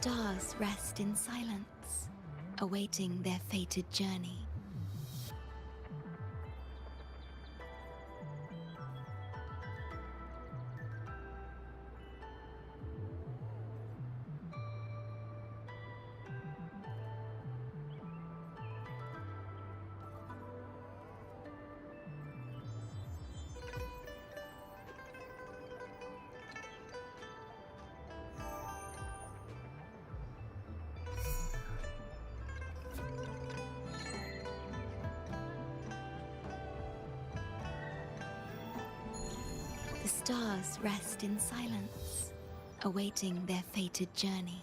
stars rest in silence, awaiting their fated journey. The stars rest in silence, awaiting their fated journey.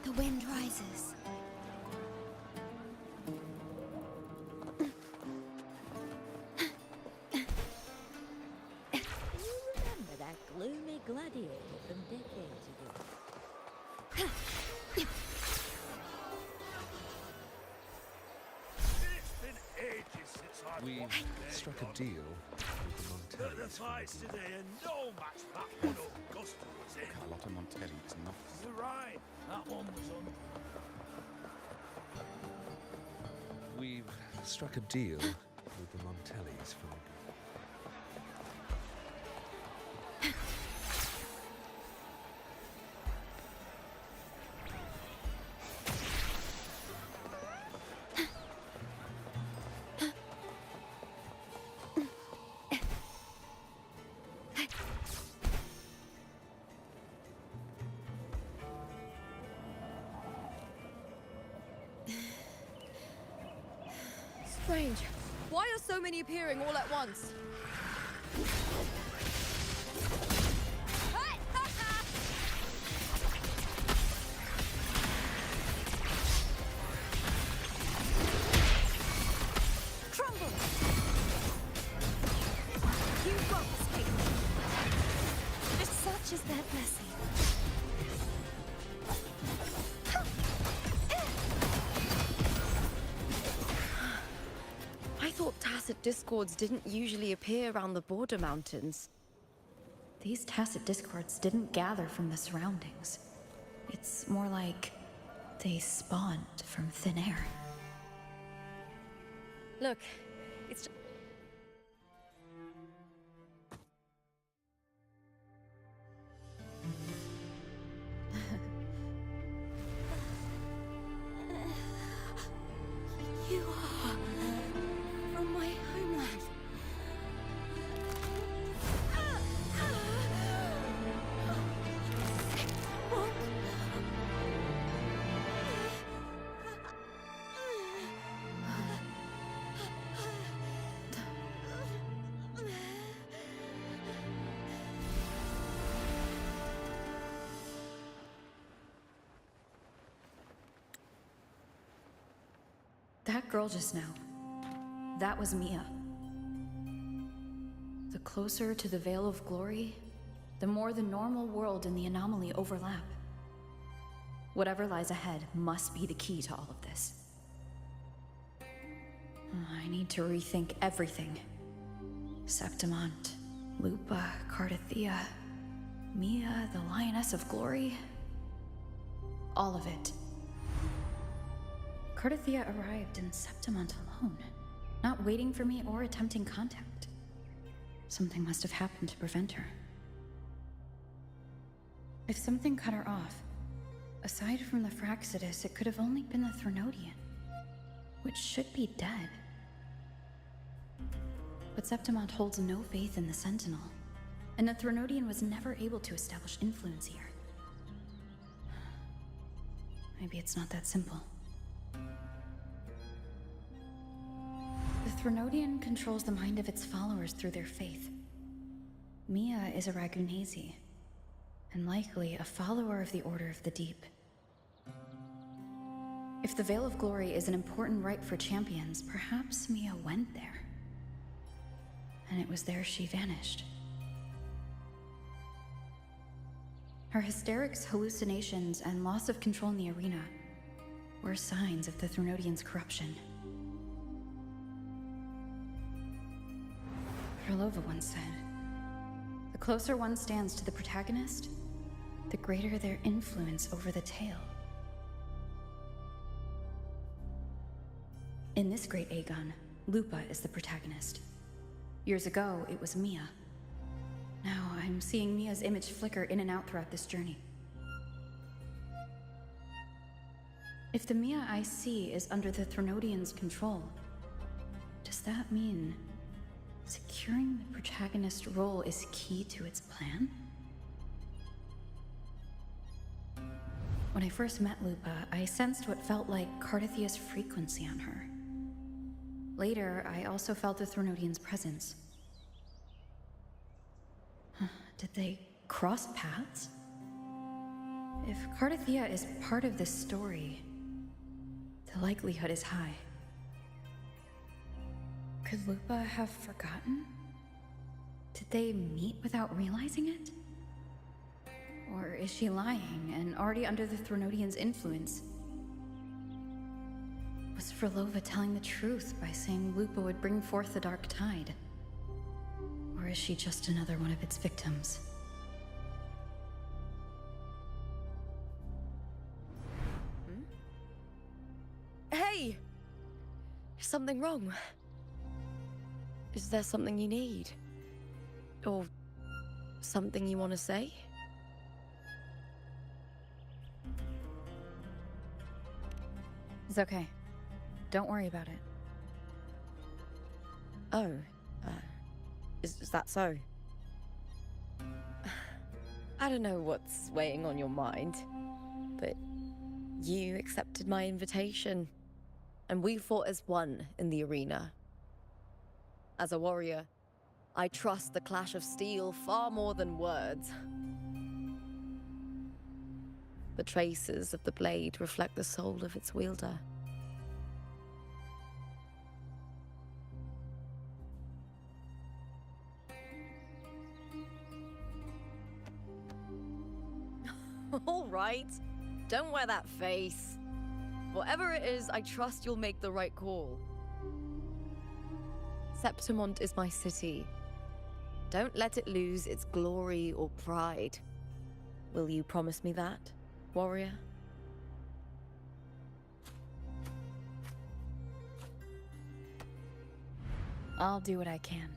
The wind rises. You remember that gloomy gladiator from decades ago? It's been ages since I've We watched struck them. a deal with the But the Montellis. fights today are no match for that one Augusta was in. Carlotta Montelli is not. You're right, that one was on. We've struck a deal with the Montellis for Strange. Why are so many appearing all at once? Crumble! You won't escape me. Such is that blessing. I thought tacit discords didn't usually appear around the border mountains. These tacit discords didn't gather from the surroundings. It's more like they spawned from thin air. Look, it's you are from my homeland. What? That girl just now, that was Mia. The closer to the Veil of Glory, the more the normal world and the anomaly overlap. Whatever lies ahead must be the key to all of this. I need to rethink everything. Septimont, Lupa, Cardathea, Mia, the Lioness of Glory. All of it. Cardathia arrived in Septimont alone, not waiting for me or attempting contact. Something must have happened to prevent her. If something cut her off, aside from the Fraxidus, it could have only been the Threnodian, which should be dead. But Septimont holds no faith in the Sentinel, and the Threnodian was never able to establish influence here. Maybe it's not that simple. The Threnodian controls the mind of its followers through their faith. Mia is a Ragunasi, and likely a follower of the Order of the Deep. If the Veil of Glory is an important rite for champions, perhaps Mia went there. And it was there she vanished. Her hysterics, hallucinations, and loss of control in the arena were signs of the Threnodian's corruption. Herlova once said, "The closer one stands to the protagonist, the greater their influence over the tale." In this great Aegon, Lupa is the protagonist. Years ago, it was Mia. Now I'm seeing Mia's image flicker in and out throughout this journey. If the Mia I see is under the Threnodian's control, does that mean securing the protagonist role is key to its plan? When I first met Lupa, I sensed what felt like Cardathia's frequency on her. Later, I also felt the Threnodian's presence. Did they cross paths? If Cardathia is part of this story, the likelihood is high. Could Lupa have forgotten? Did they meet without realizing it? Or is she lying and already under the Threnodian's influence? Was Herlova telling the truth by saying Lupa would bring forth the Dark Tide? Or is she just another one of its victims? Hey! Is something wrong? Is there something you need? Or something you want to say? It's okay. Don't worry about it. Oh, is that so? I don't know what's weighing on your mind, but you accepted my invitation, and we fought as one in the arena. As a warrior, I trust the clash of steel far more than words. The traces of the blade reflect the soul of its wielder. All right, don't wear that face. Whatever it is, I trust you'll make the right call. Septimont is my city. Don't let it lose its glory or pride. Will you promise me that, warrior? I'll do what I can.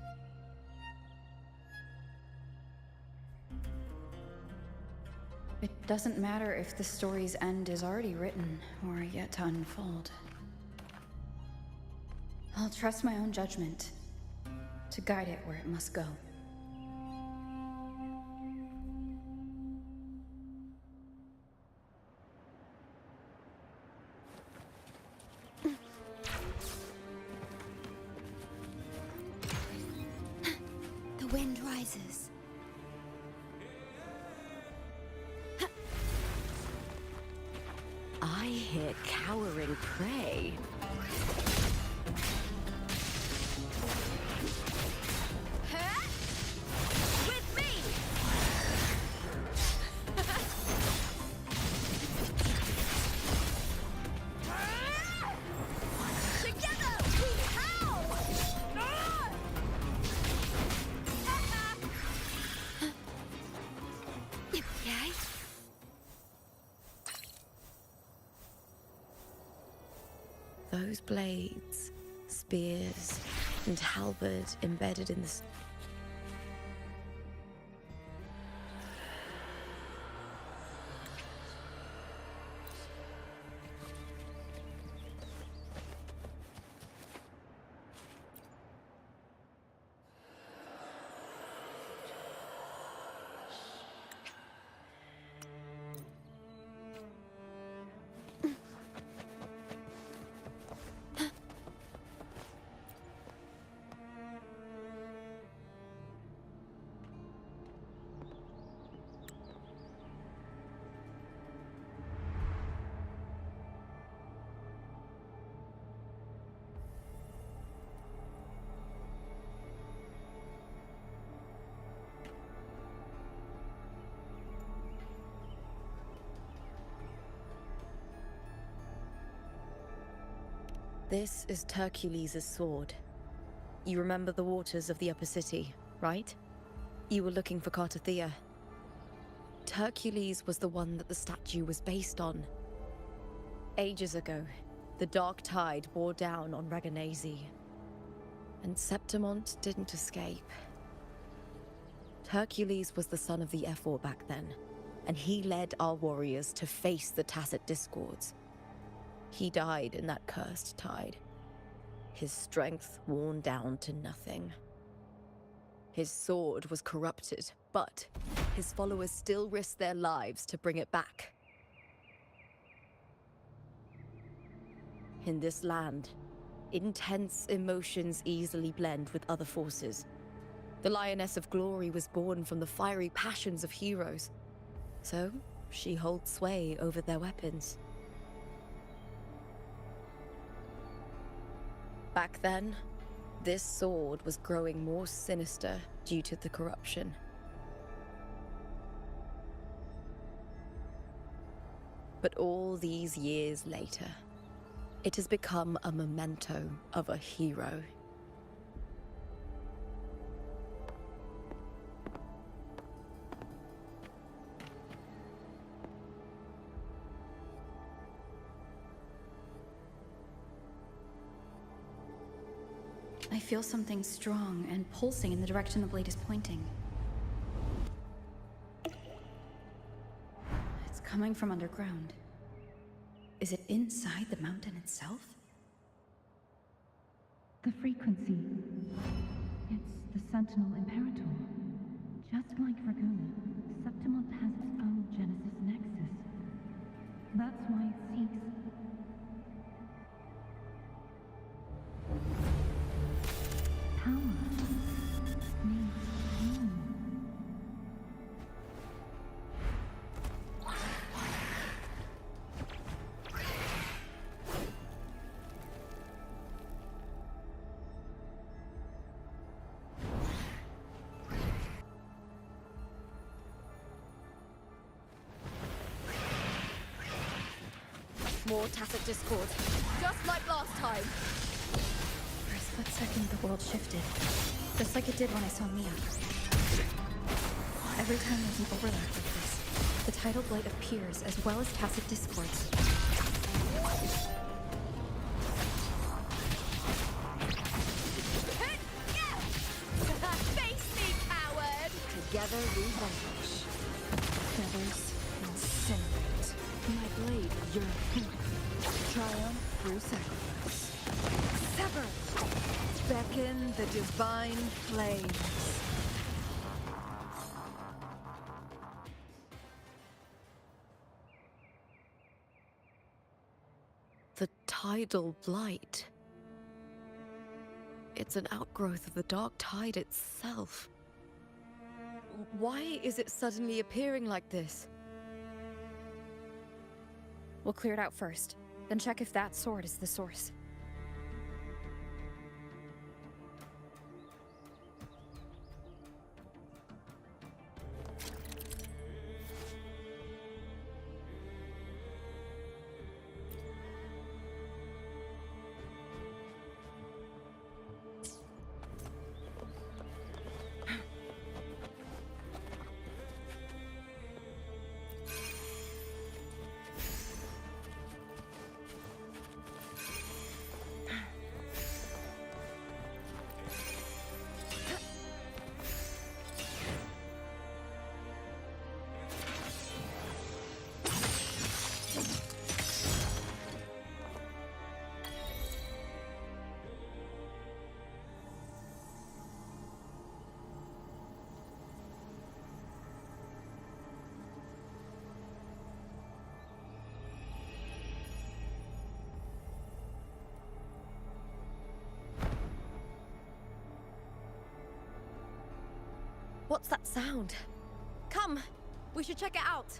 It doesn't matter if the story's end is already written or yet to unfold. I'll trust my own judgment to guide it where it must go. The wind rises. I hear cowering prey. With me! Together we howl! those blades, spears, and halberd embedded in the This is Hercules' sword. You remember the waters of the upper city, right? You were looking for Cartathea. Hercules was the one that the statue was based on. Ages ago, the dark tide bore down on Reganese, and Septimont didn't escape. Hercules was the son of the Ephor back then, and he led our warriors to face the Tacit Discords. He died in that cursed tide, his strength worn down to nothing. His sword was corrupted, but his followers still risked their lives to bring it back. In this land, intense emotions easily blend with other forces. The Lioness of Glory was born from the fiery passions of heroes, so she holds sway over their weapons. Back then, this sword was growing more sinister due to the corruption. But all these years later, it has become a memento of a hero. I feel something strong and pulsing in the direction the blade is pointing. It's coming from underground. Is it inside the mountain itself? The frequency. It's the Sentinel Imperator. Just like Dragona, Septimont has its own Genesis Nexus. That's why it seeks... power. Needs pain. More Tacit Discord, just like last time. For a split second, the world shifted. Just like it did when I saw Mia. Every time there's an overlap like this, the tidal blight appears as well as Tacit Discords. Face me, coward! Together we vanquish. Feathers incinerate. My blade yearns. Triumph through sacrifice. Sever! Beckon the divine flames. The tidal blight. It's an outgrowth of the dark tide itself. Why is it suddenly appearing like this? We'll clear it out first, then check if that sword is the source. What's that sound? Come! We should check it out!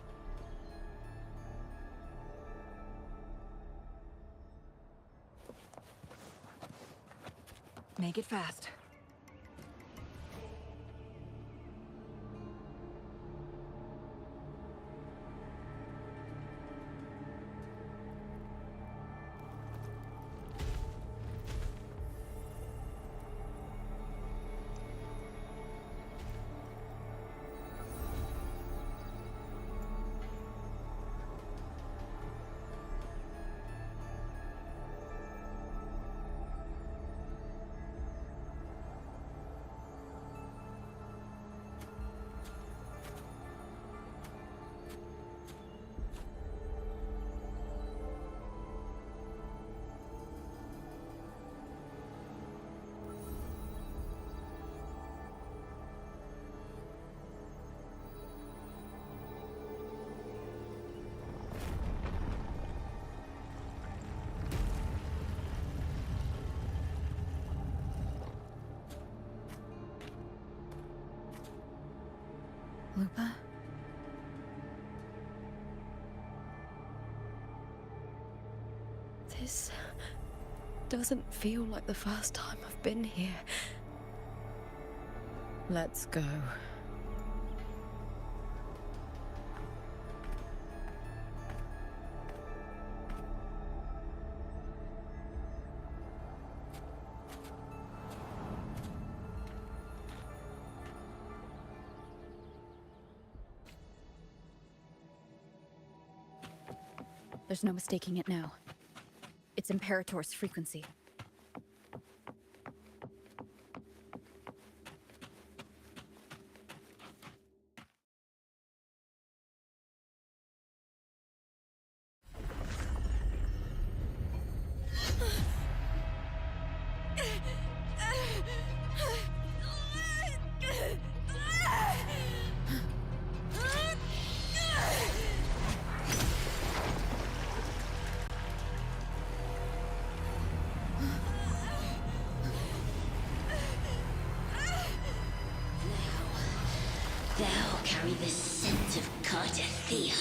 Make it fast. Lupa? This doesn't feel like the first time I've been here. Let's go. There's no mistaking it now. It's Imperator's frequency. Thou carry the scent of Cardathea.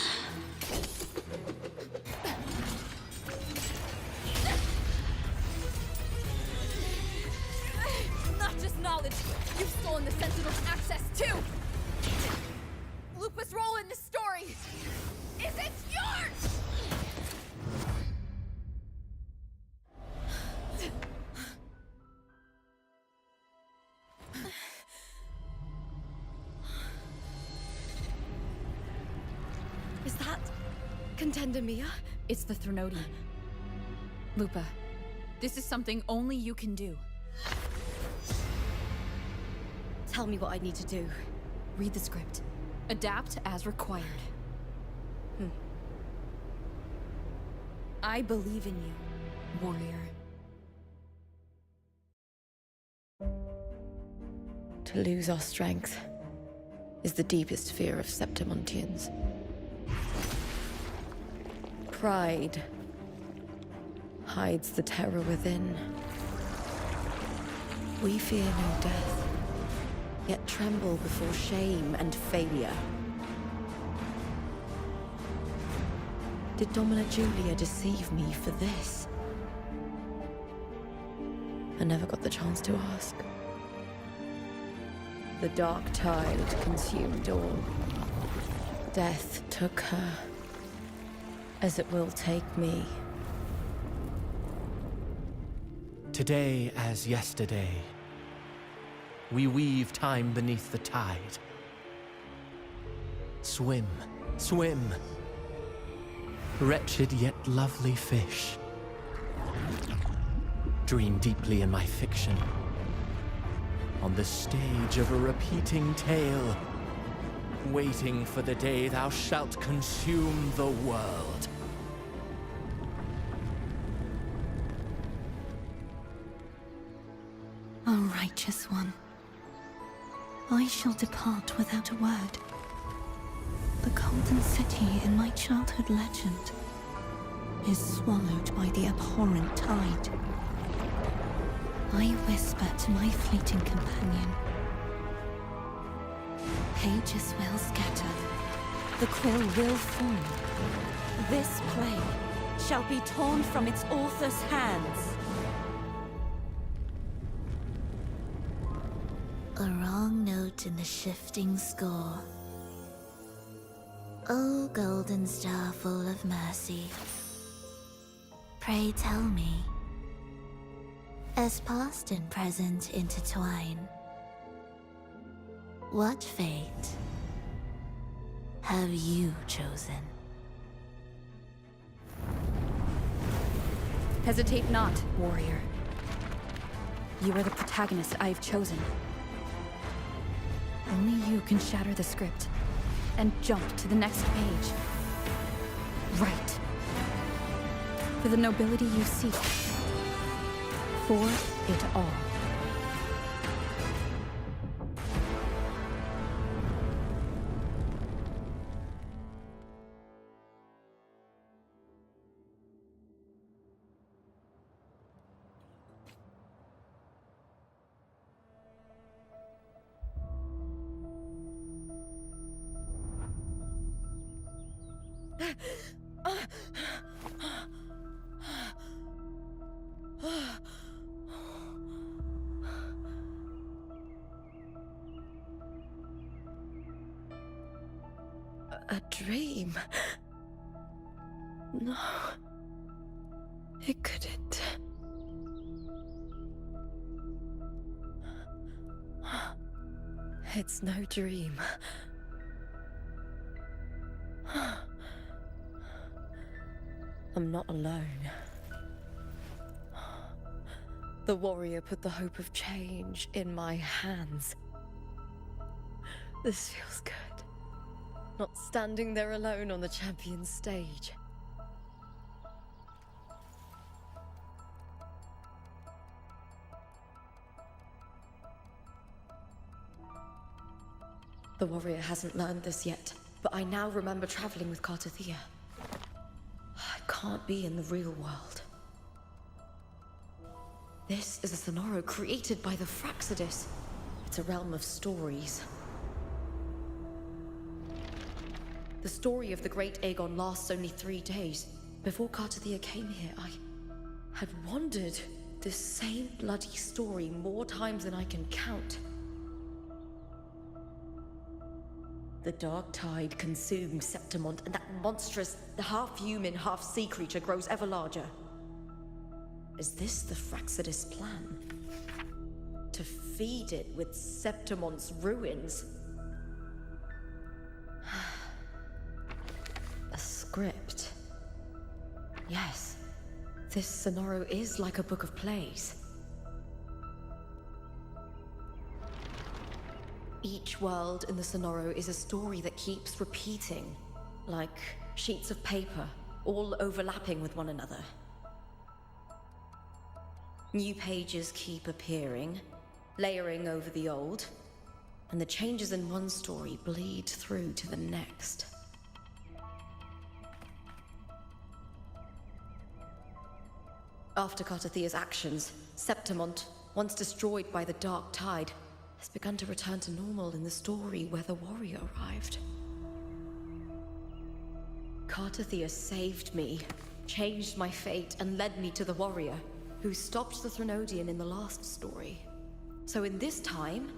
Not just knowledge, you've stolen the Sentinel's access too! Lupa's role in this story isn't yours! Is that Contender Mia? It's the Threnodian. Lupa, this is something only you can do. Tell me what I need to do. Read the script. Adapt as required. I believe in you, warrior. To lose our strength is the deepest fear of Septimontians. Pride hides the terror within. We fear no death, yet tremble before shame and failure. Did Domina Julia deceive me for this? I never got the chance to ask. The dark tide consumed all. Death took her, as it will take me. Today as yesterday, we weave time beneath the tide. Swim, swim, wretched yet lovely fish. Dream deeply in my fiction, on the stage of a repeating tale, waiting for the day thou shalt consume the world. O righteous one, I shall depart without a word. The golden city in my childhood legend is swallowed by the abhorrent tide. I whisper to my fleeting companion, pages will scatter. The quill will form. This play shall be torn from its author's hands. A wrong note in the shifting score. O golden star full of mercy, pray tell me, as past and present intertwine, what fate have you chosen? Hesitate not, warrior. You are the protagonist I have chosen. Only you can shatter the script and jump to the next page. Right. For the nobility you seek. For it all. A dream? No. It couldn't. It's no dream. I'm not alone. The warrior put the hope of change in my hands. This feels good. Not standing there alone on the champion's stage. The warrior hasn't learned this yet, but I now remember traveling with Kartathea. I can't be in the real world. This is a Sonoro created by the Fraxidus. It's a realm of stories. The story of the Great Aegon lasts only 3 days. Before Kartathea came here, I had wandered this same bloody story more times than I can count. The dark tide consumes Septimont, and that monstrous, half-human, half-sea creature grows ever larger. Is this the Fraxidus plan? To feed it with Septimont's ruins? A script. Yes, this Sonoro is like a book of plays. Each world in the Sonoro is a story that keeps repeating, like sheets of paper, all overlapping with one another. New pages keep appearing, layering over the old, and the changes in one story bleed through to the next. After Kartathea's actions, Septimont, once destroyed by the dark tide, has begun to return to normal in the story where the warrior arrived. Kartathea saved me, changed my fate, and led me to the warrior, who stopped the Threnodian in the last story. So in this time,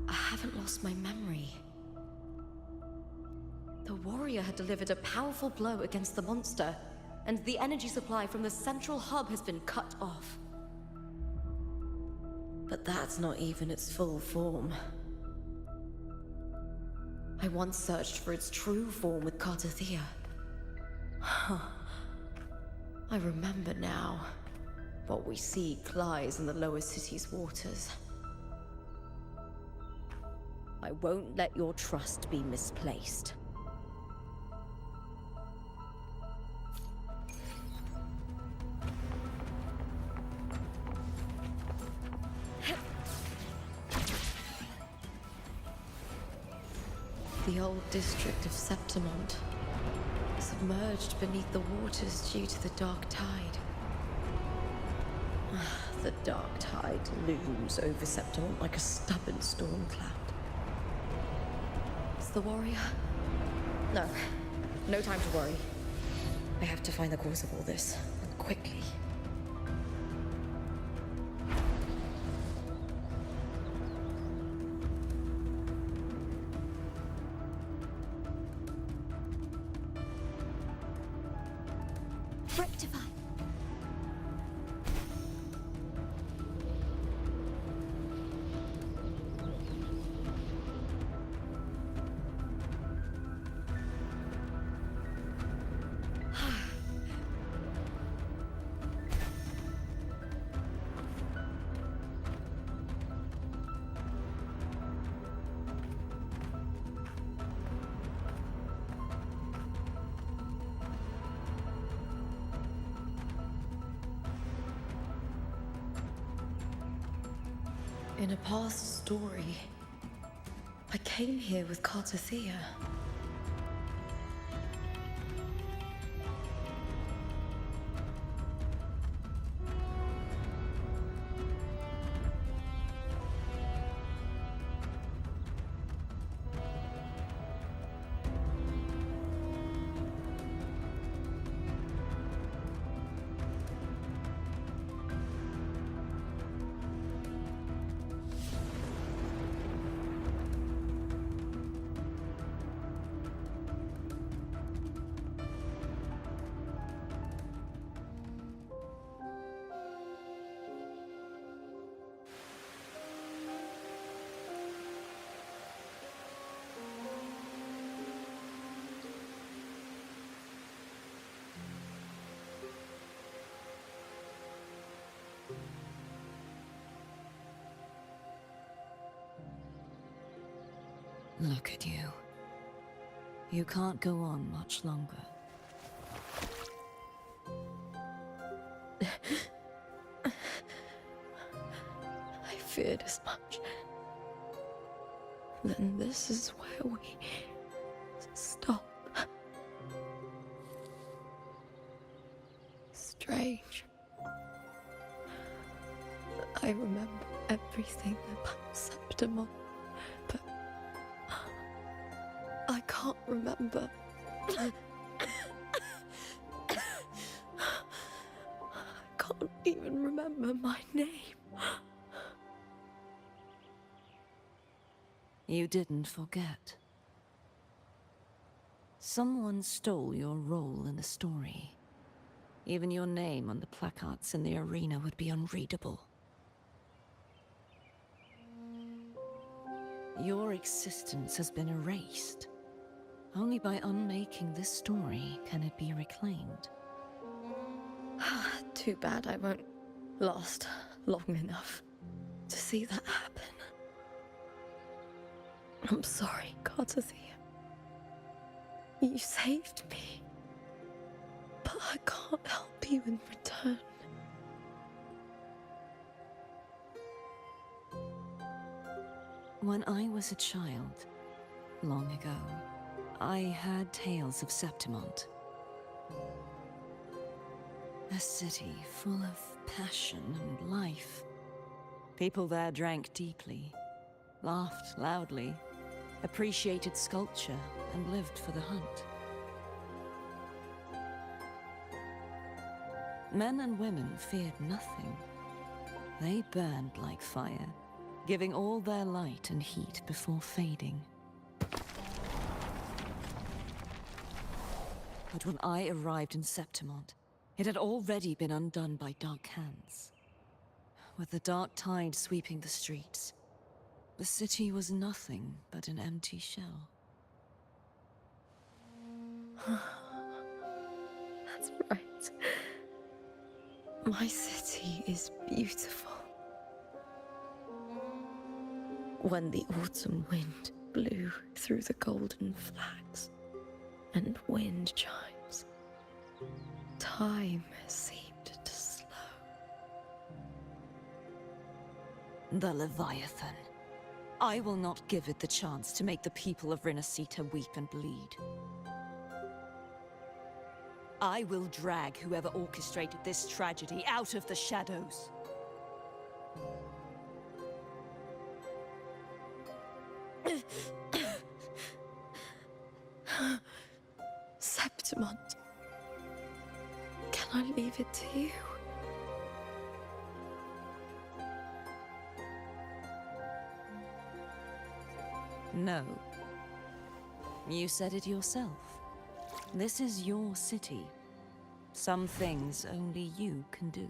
I haven't lost my memory. The warrior had delivered a powerful blow against the monster, and the energy supply from the central hub has been cut off. But that's not even its full form. I once searched for its true form with Kartathea. I remember now. What we seek lies in the lower city's waters. I won't let your trust be misplaced. The old district of Septimont, submerged beneath the waters due to the dark tide. The dark tide looms over Septimont like a stubborn storm cloud. the warrior? No. No time to worry. I have to find the cause of all this. And quickly. Rectify. In a past story, I came here with Cartothea. Look at you. You can't go on much longer. I feared as much. Then this is where we stop. Strange. I remember everything about Septimon, but I can't remember. I can't even remember my name. You didn't forget. Someone stole your role in the story. Even your name on the placards in the arena would be unreadable. Your existence has been erased. Only by unmaking this story can it be reclaimed. Too bad I won't last long enough to see that happen. I'm sorry, Cartothea. You saved me. But I can't help you in return. When I was a child, long ago, I heard tales of Septimont. A city full of passion and life. People there drank deeply, laughed loudly, appreciated sculpture, and lived for the hunt. Men and women feared nothing. They burned like fire, giving all their light and heat before fading. But when I arrived in Septimont, it had already been undone by dark hands. With the dark tide sweeping the streets, the city was nothing but an empty shell. That's right. My city is beautiful. When the autumn wind blew through the golden flags and wind chimes, time seemed to slow. The Leviathan. I will not give it the chance to make the people of Rinascita weep and bleed. I will drag whoever orchestrated this tragedy out of the shadows. Septimond. Can I leave it to you? No. You said it yourself. This is your city. Some things only you can do.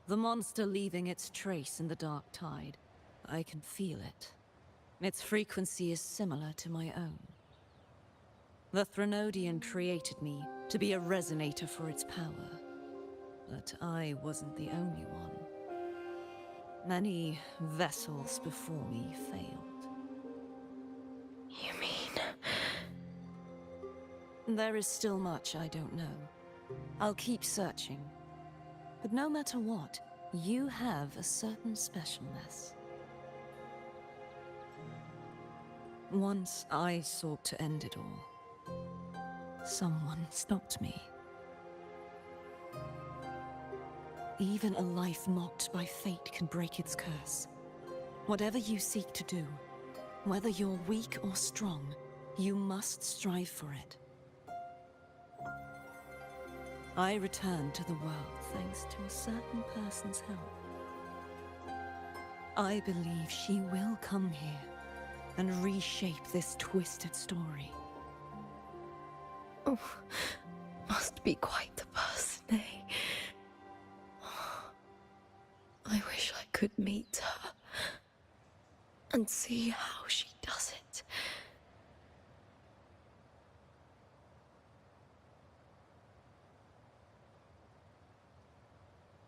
The monster leaving its trace in the dark tide. I can feel it. Its frequency is similar to my own. The Threnodian created me to be a resonator for its power. But I wasn't the only one. Many vessels before me failed. You mean? There is still much I don't know. I'll keep searching. But no matter what, you have a certain specialness. Once I sought to end it all. Someone stopped me. Even a life mocked by fate can break its curse. Whatever you seek to do, whether you're weak or strong, you must strive for it. I returned to the world thanks to a certain person's help. I believe she will come here and reshape this twisted story. Oh, must be quite the person, eh? I wish I could meet her and see how she does it.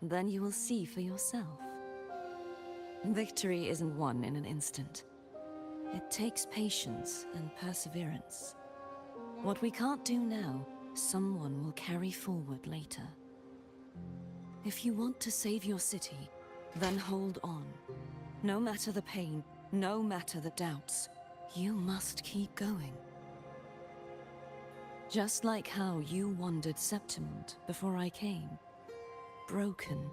Then you will see for yourself. Victory isn't won in an instant. It takes patience and perseverance. What we can't do now, someone will carry forward later. If you want to save your city, then hold on. No matter the pain, no matter the doubts, you must keep going. Just like how you wandered Septimond before I came. Broken,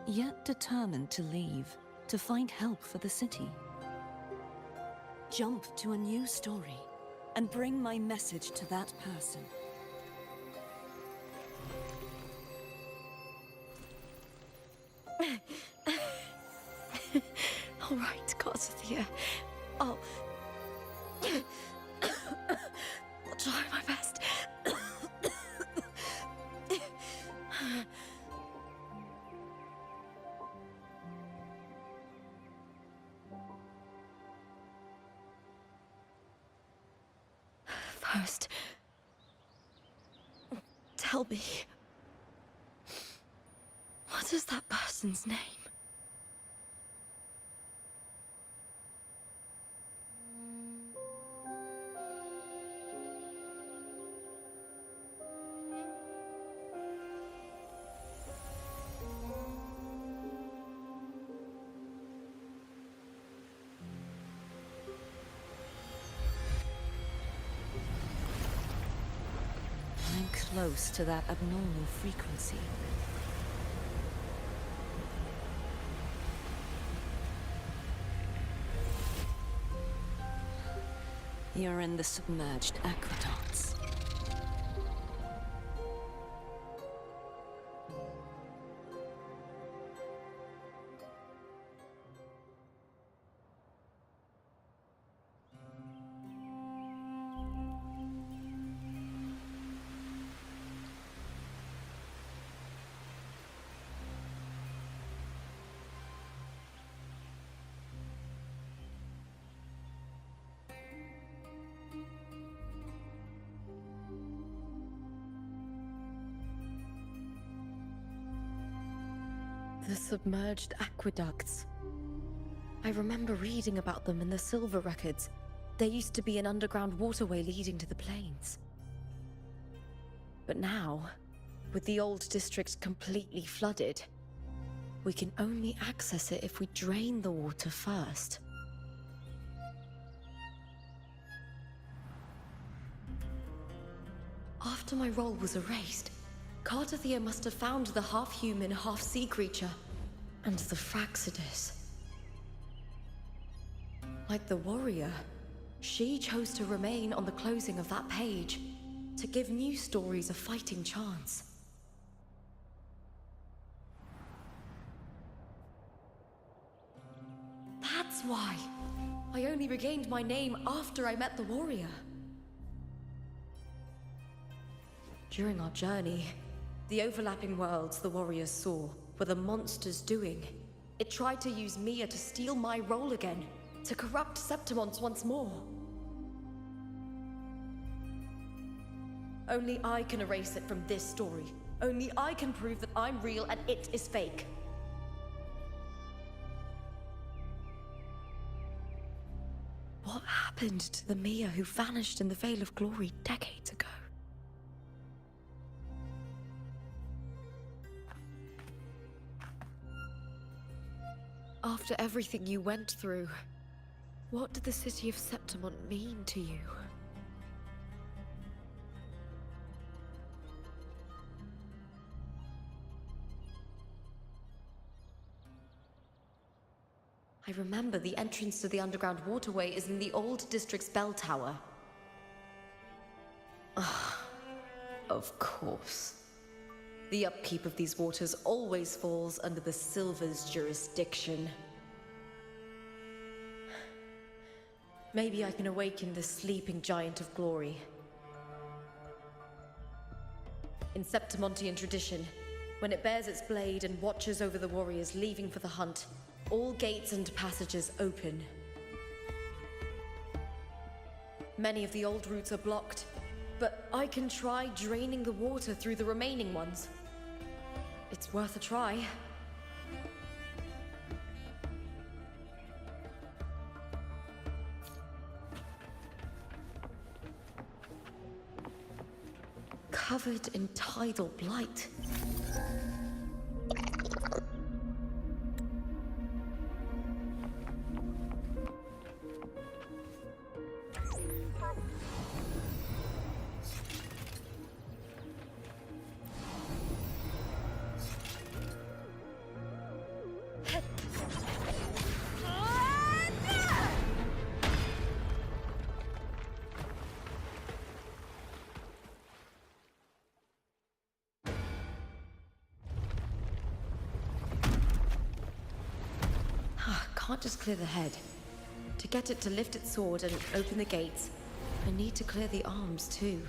yet determined to leave, to find help for the city. Jump to a new story, and bring my message to that person. All right, Garcia. I'll try my best. First, tell me, what is that person's name? I'm close to that abnormal frequency. You're in the submerged aqueducts. The submerged aqueducts. I remember reading about them in the Silver Records. There used to be an underground waterway leading to the plains. But now, with the old district completely flooded, we can only access it if we drain the water first. After my role was erased, Cartathea must have found the half-human, half-sea creature, and the Fraxidus. Like the warrior, she chose to remain on the closing of that page, to give new stories a fighting chance. That's why I only regained my name after I met the warrior. During our journey, the overlapping worlds the warriors saw were the monster's doing. It tried to use Mia to steal my role again, to corrupt Septimon's once more. Only I can erase it from this story. Only I can prove that I'm real and it is fake. What happened to the Mia who vanished in the Veil of Glory decades ago? After everything you went through, what did the city of Septimon mean to you? I remember the entrance to the underground waterway is in the old district's bell tower. Ah, of course. The upkeep of these waters always falls under the Silver's jurisdiction. Maybe I can awaken the sleeping giant of glory. In Septimontian tradition, when it bears its blade and watches over the warriors leaving for the hunt, all gates and passages open. Many of the old routes are blocked, but I can try draining the water through the remaining ones. It's worth a try. Covered in tidal blight. Can't just clear the head. To get it to lift its sword and open the gates, I need to clear the arms too.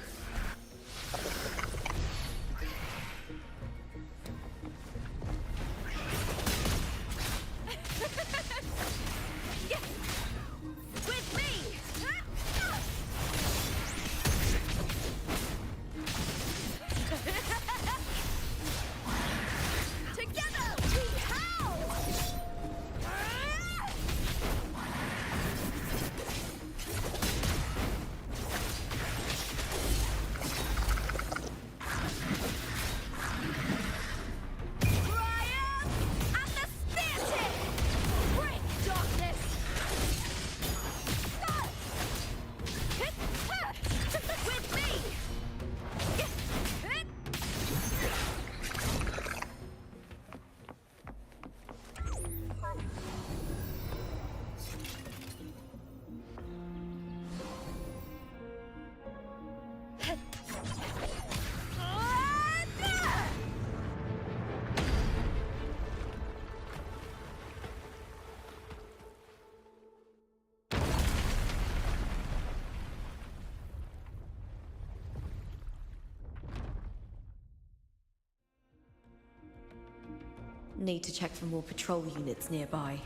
Need to check for more patrol units nearby.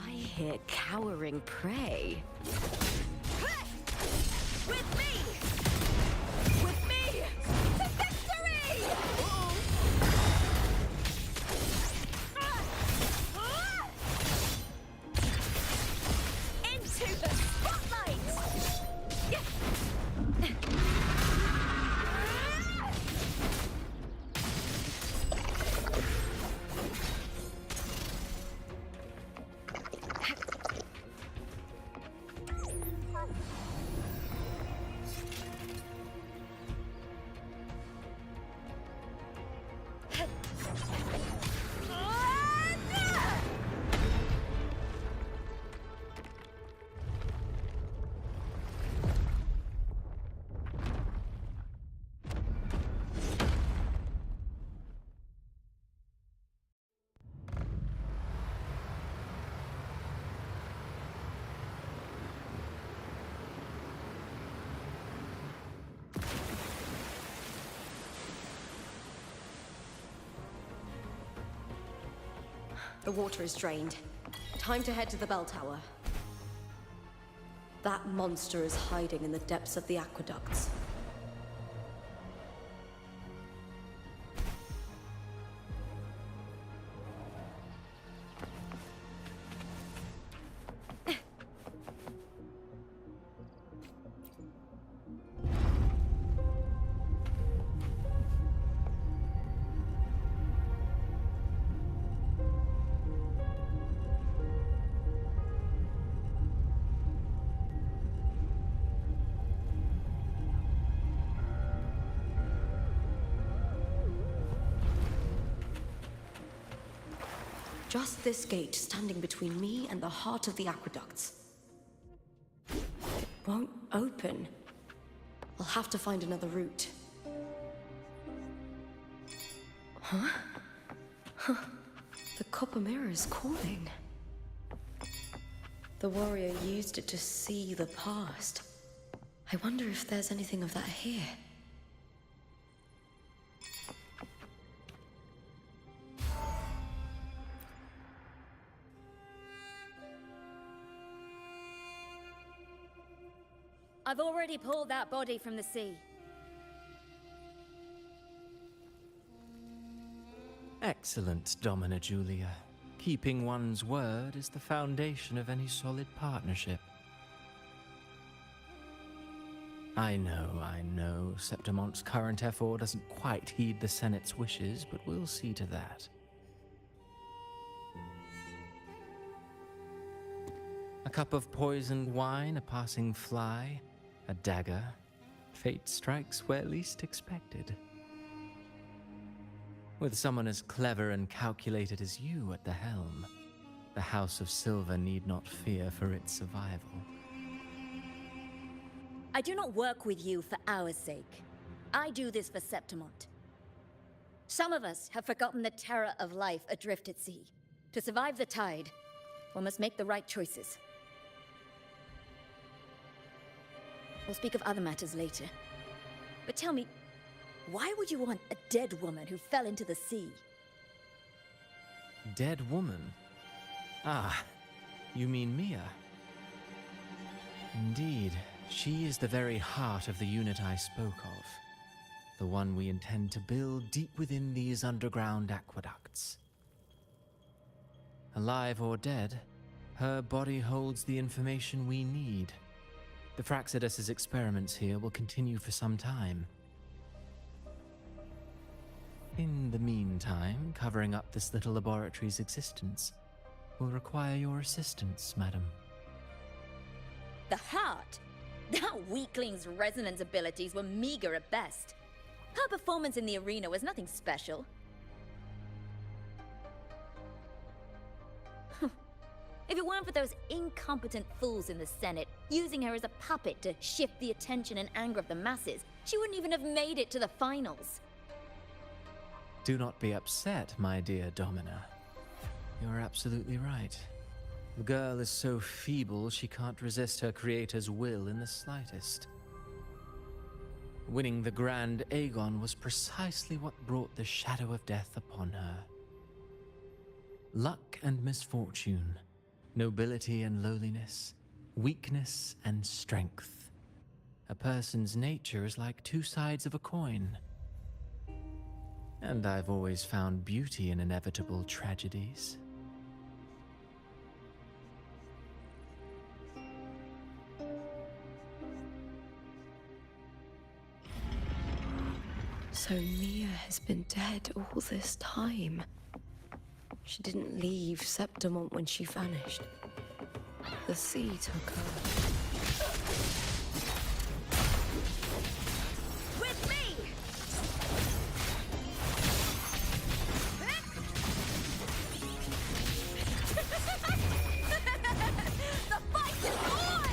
I hear cowering prey. With me! With me! To victory! Into the spotlight! The water is drained. Time to head to the bell tower. That monster is hiding in the depths of the aqueducts. Just this gate standing between me and the heart of the aqueducts. It won't open. I'll have to find another route. Huh? The copper mirror is calling. The warrior used it to see the past. I wonder if there's anything of that here. I've already pulled that body from the sea. Excellent, Domina Julia. Keeping one's word is the foundation of any solid partnership. I know, Septimonte's current effort doesn't quite heed the Senate's wishes, but we'll see to that. A cup of poisoned wine, a passing fly, a dagger. Fate strikes where least expected. With someone as clever and calculated as you at the helm, the House of Silver need not fear for its survival. I do not work with you for our sake. I do this for Septimont. Some of us have forgotten the terror of life adrift at sea. To survive the tide, one must make the right choices. We'll speak of other matters later. But tell me, why would you want a dead woman who fell into the sea? Dead woman? Ah, you mean Mia? Indeed, she is the very heart of the unit I spoke of. The one we intend to build deep within these underground aqueducts. Alive or dead, her body holds the information we need. The Fraxidus's experiments here will continue for some time. In the meantime, covering up this little laboratory's existence will require your assistance, madam. The heart? That weakling's resonance abilities were meager at best. Her performance in the arena was nothing special. If it weren't for those incompetent fools in the Senate, using her as a puppet to shift the attention and anger of the masses, she wouldn't even have made it to the finals. Do not be upset, my dear Domina. You are absolutely right. The girl is so feeble she can't resist her creator's will in the slightest. Winning the Grand Aegon was precisely what brought the shadow of death upon her. Luck and misfortune, nobility and lowliness, weakness and strength. A person's nature is like two sides of a coin. And I've always found beauty in inevitable tragedies. So Mia has been dead all this time. She didn't leave Septimont when she vanished. The sea took her. With me! The fight is on!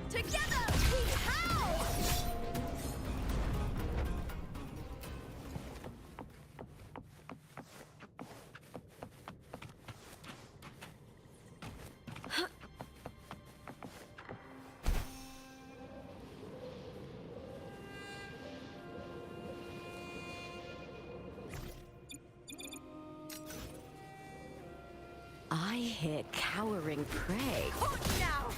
Together we howl! I hear cowering prey. Hold now!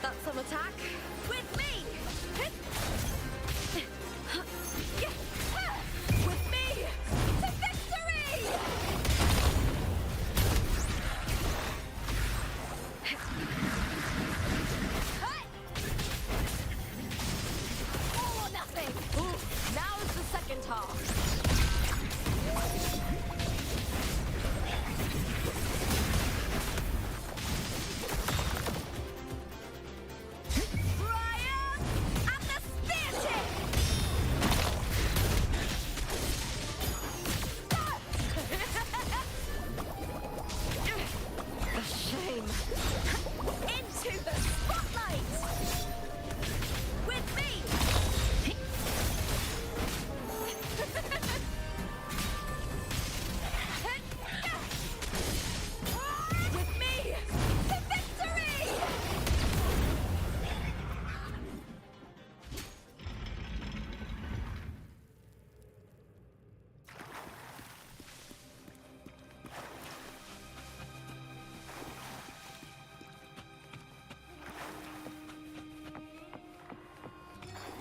That's some attack. With me! With me! To victory! All or nothing! Ooh, now's the second half. Brian at the spear tip! A shame. Into the spotlight! With me! With me! To victory!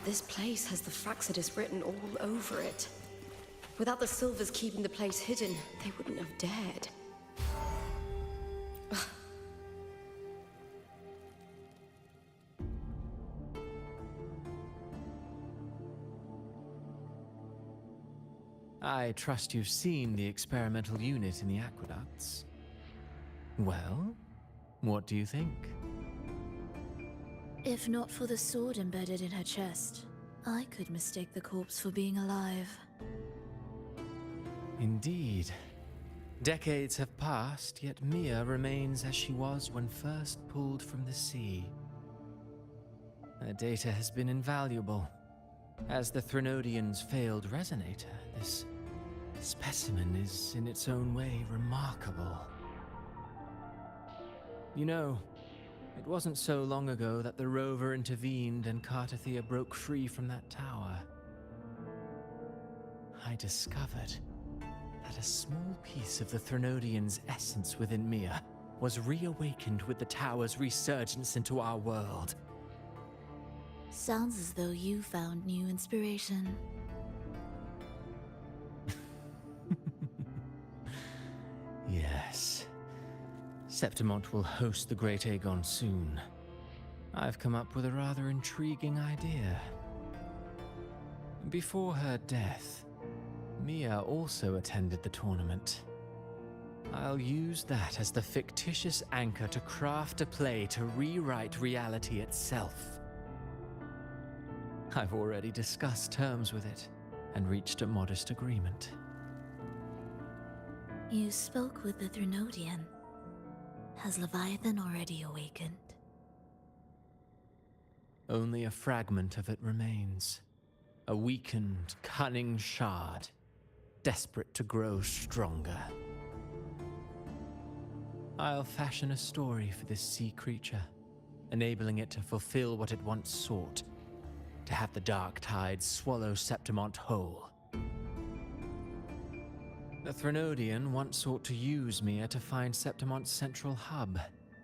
This place has the Fraxidus written all over it. Without the Silvers keeping the place hidden, they wouldn't have dared. I trust you've seen the experimental unit in the aqueducts. Well, what do you think? If not for the sword embedded in her chest, I could mistake the corpse for being alive. Indeed. Decades have passed, yet Mia remains as she was when first pulled from the sea. Her data has been invaluable. As the Threnodian's failed resonator, this specimen is in its own way remarkable. You know, it wasn't so long ago that the rover intervened and Cartathea broke free from that tower. I discovered that a small piece of the Threnodian's essence within Mia was reawakened with the tower's resurgence into our world. Sounds as though you found new inspiration. Yes. Septimont will host the Great Aegon soon. I've come up with a rather intriguing idea. Before her death, Mia also attended the tournament. I'll use that as the fictitious anchor to craft a play to rewrite reality itself. I've already discussed terms with it and reached a modest agreement. You spoke with the Threnodian. Has Leviathan already awakened? Only a fragment of it remains. A weakened, cunning shard, desperate to grow stronger. I'll fashion a story for this sea creature, enabling it to fulfill what it once sought, to have the dark tide swallow Septimont whole. The Threnodian once sought to use Mia to find Septimont's central hub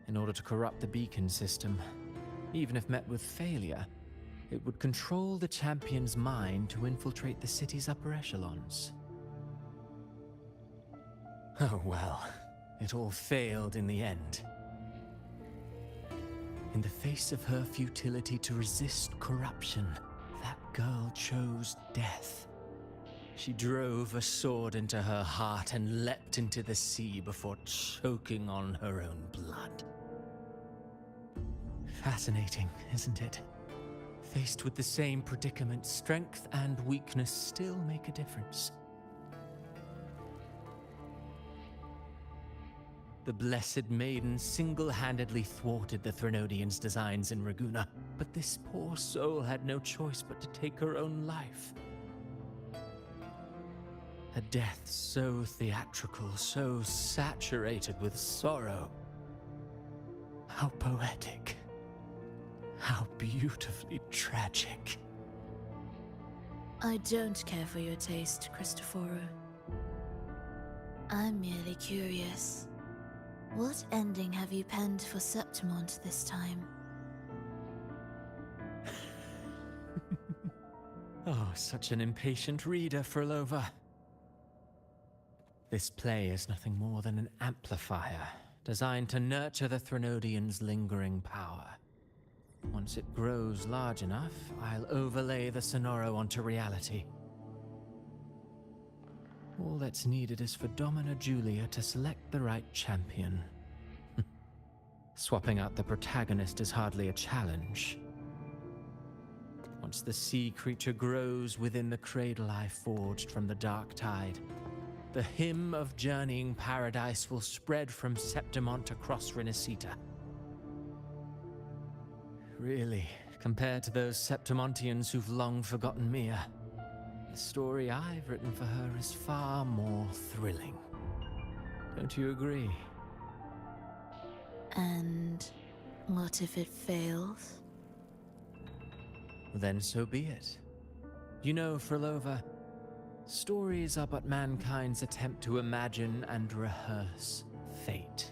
in order to corrupt the beacon system. Even if met with failure, it would control the champion's mind to infiltrate the city's upper echelons. Oh well, it all failed in the end. In the face of her futility to resist corruption, that girl chose death. She drove a sword into her heart and leapt into the sea before choking on her own blood. Fascinating, isn't it? Faced with the same predicament, strength and weakness still make a difference. The Blessed Maiden single-handedly thwarted the Threnodians' designs in Raguna, but this poor soul had no choice but to take her own life. A death so theatrical, so saturated with sorrow. How poetic. How beautifully tragic. I don't care for your taste, Cristoforo. I'm merely curious. What ending have you penned for Septimont this time? Oh, such an impatient reader, Frolova. This play is nothing more than an amplifier, designed to nurture the Threnodian's lingering power. Once it grows large enough, I'll overlay the Sonoro onto reality. All that's needed is for Domina Julia to select the right champion. Swapping out the protagonist is hardly a challenge. Once the sea creature grows within the cradle I forged from the dark tide, the hymn of journeying paradise will spread from Septimont across Renacita. Really, compared to those Septimontians who've long forgotten Mia, the story I've written for her is far more thrilling. Don't you agree? And what if it fails? Then so be it. You know, Frolova, stories are but mankind's attempt to imagine and rehearse fate.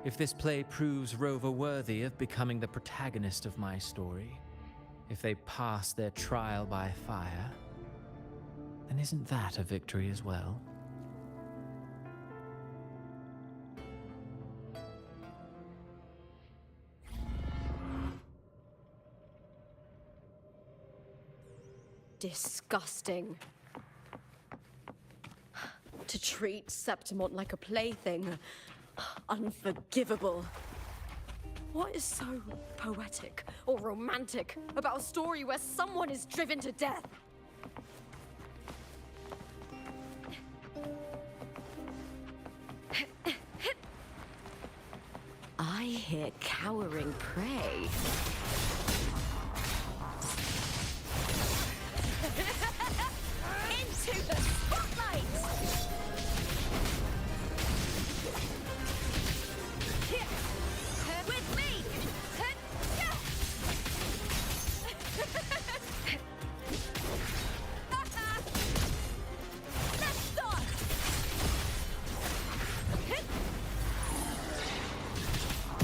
If this play proves Rover worthy of becoming the protagonist of my story, if they pass their trial by fire, then isn't that a victory as well? Disgusting. To treat Septimont like a plaything. Unforgivable. What is so poetic or romantic about a story where someone is driven to death? I hear cowering prey. Into the spotlight! With me! Let's start!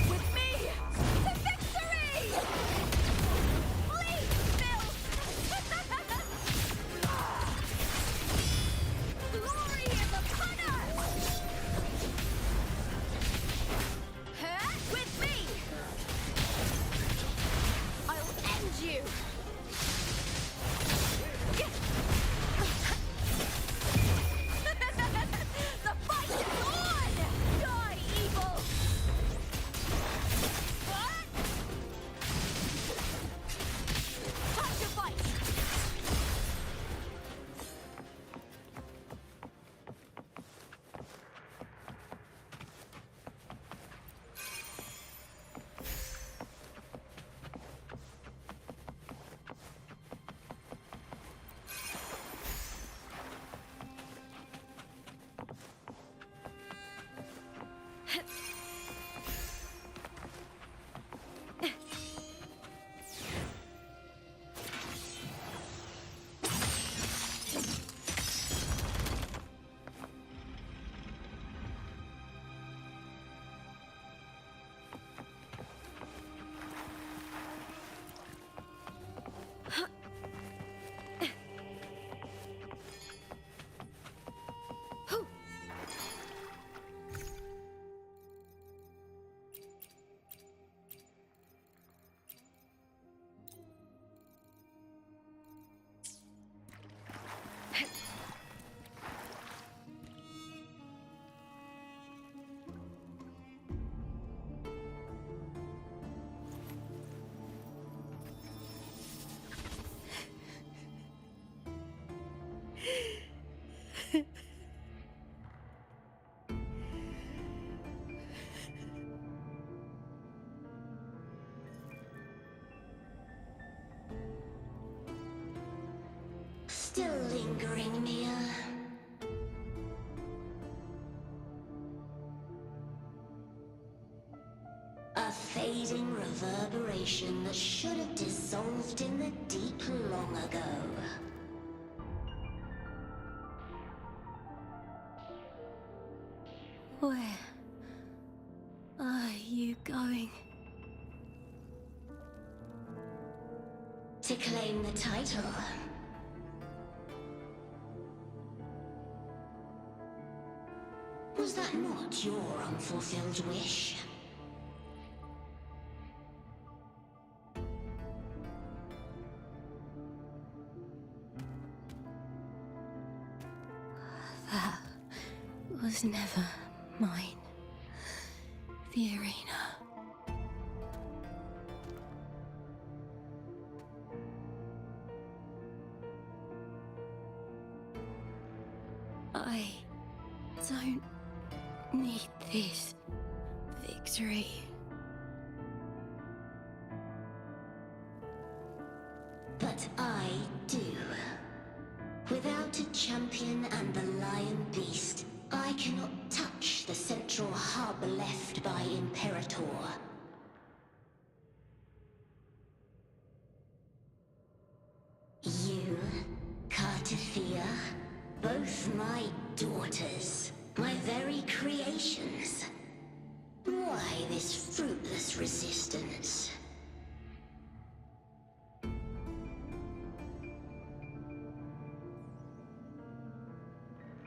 With me! To victory! Still lingering, Mia? A fading reverberation that should have dissolved in the deep long ago. Where are you going? To claim the title. Was that not your unfulfilled wish? That was never mine. The arena. I don't need this victory. But I do. Without a champion and the lion beast, I cannot touch the central hub left by Imperator. You, Cartithia, both my daughters, my very creations. Why this fruitless resistance?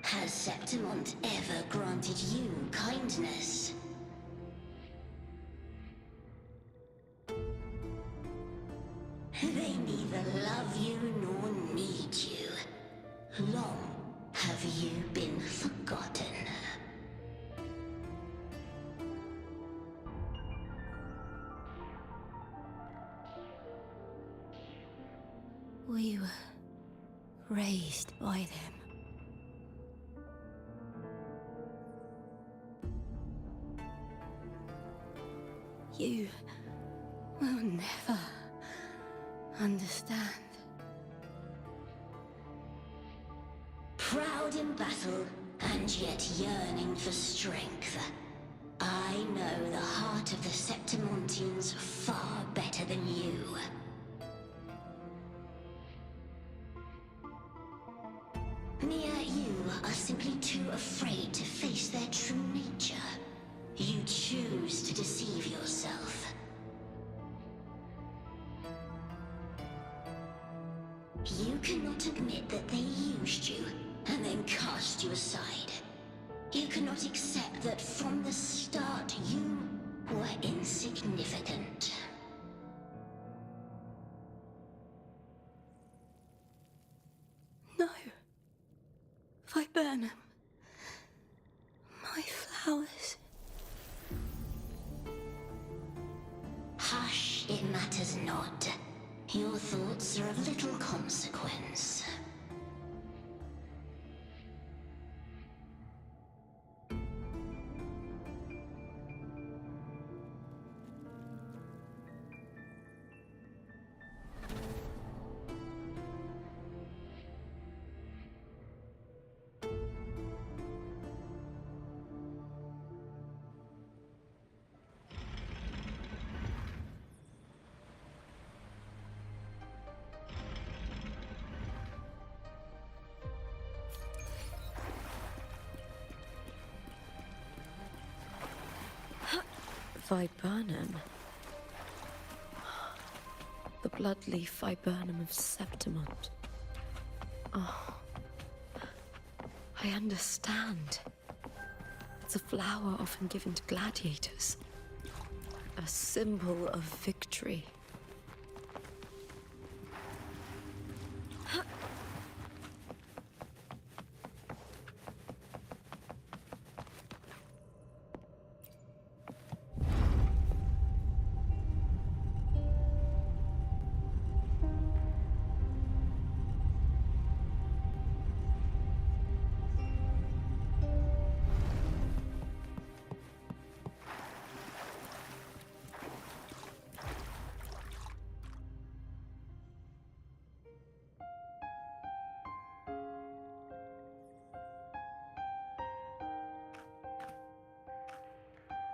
Has Septimont ever granted you kindness? They neither love you nor need you. Long have you been forgotten. We were raised by them. You will never understand. Proud in battle, and yet yearning for strength. I know the heart of the Septimontians far better than you. Mia, you are simply too afraid to face their true nature. You choose to deceive yourself. You cannot admit that they used you and then cast you aside. You cannot accept that from the start you were insignificant. No. Viburnum. My flowers. Hush, it matters not. Your thoughts are of little consequence. Viburnum. The bloodleaf viburnum of Septimont. Oh, I understand. It's a flower often given to gladiators. A symbol of victory.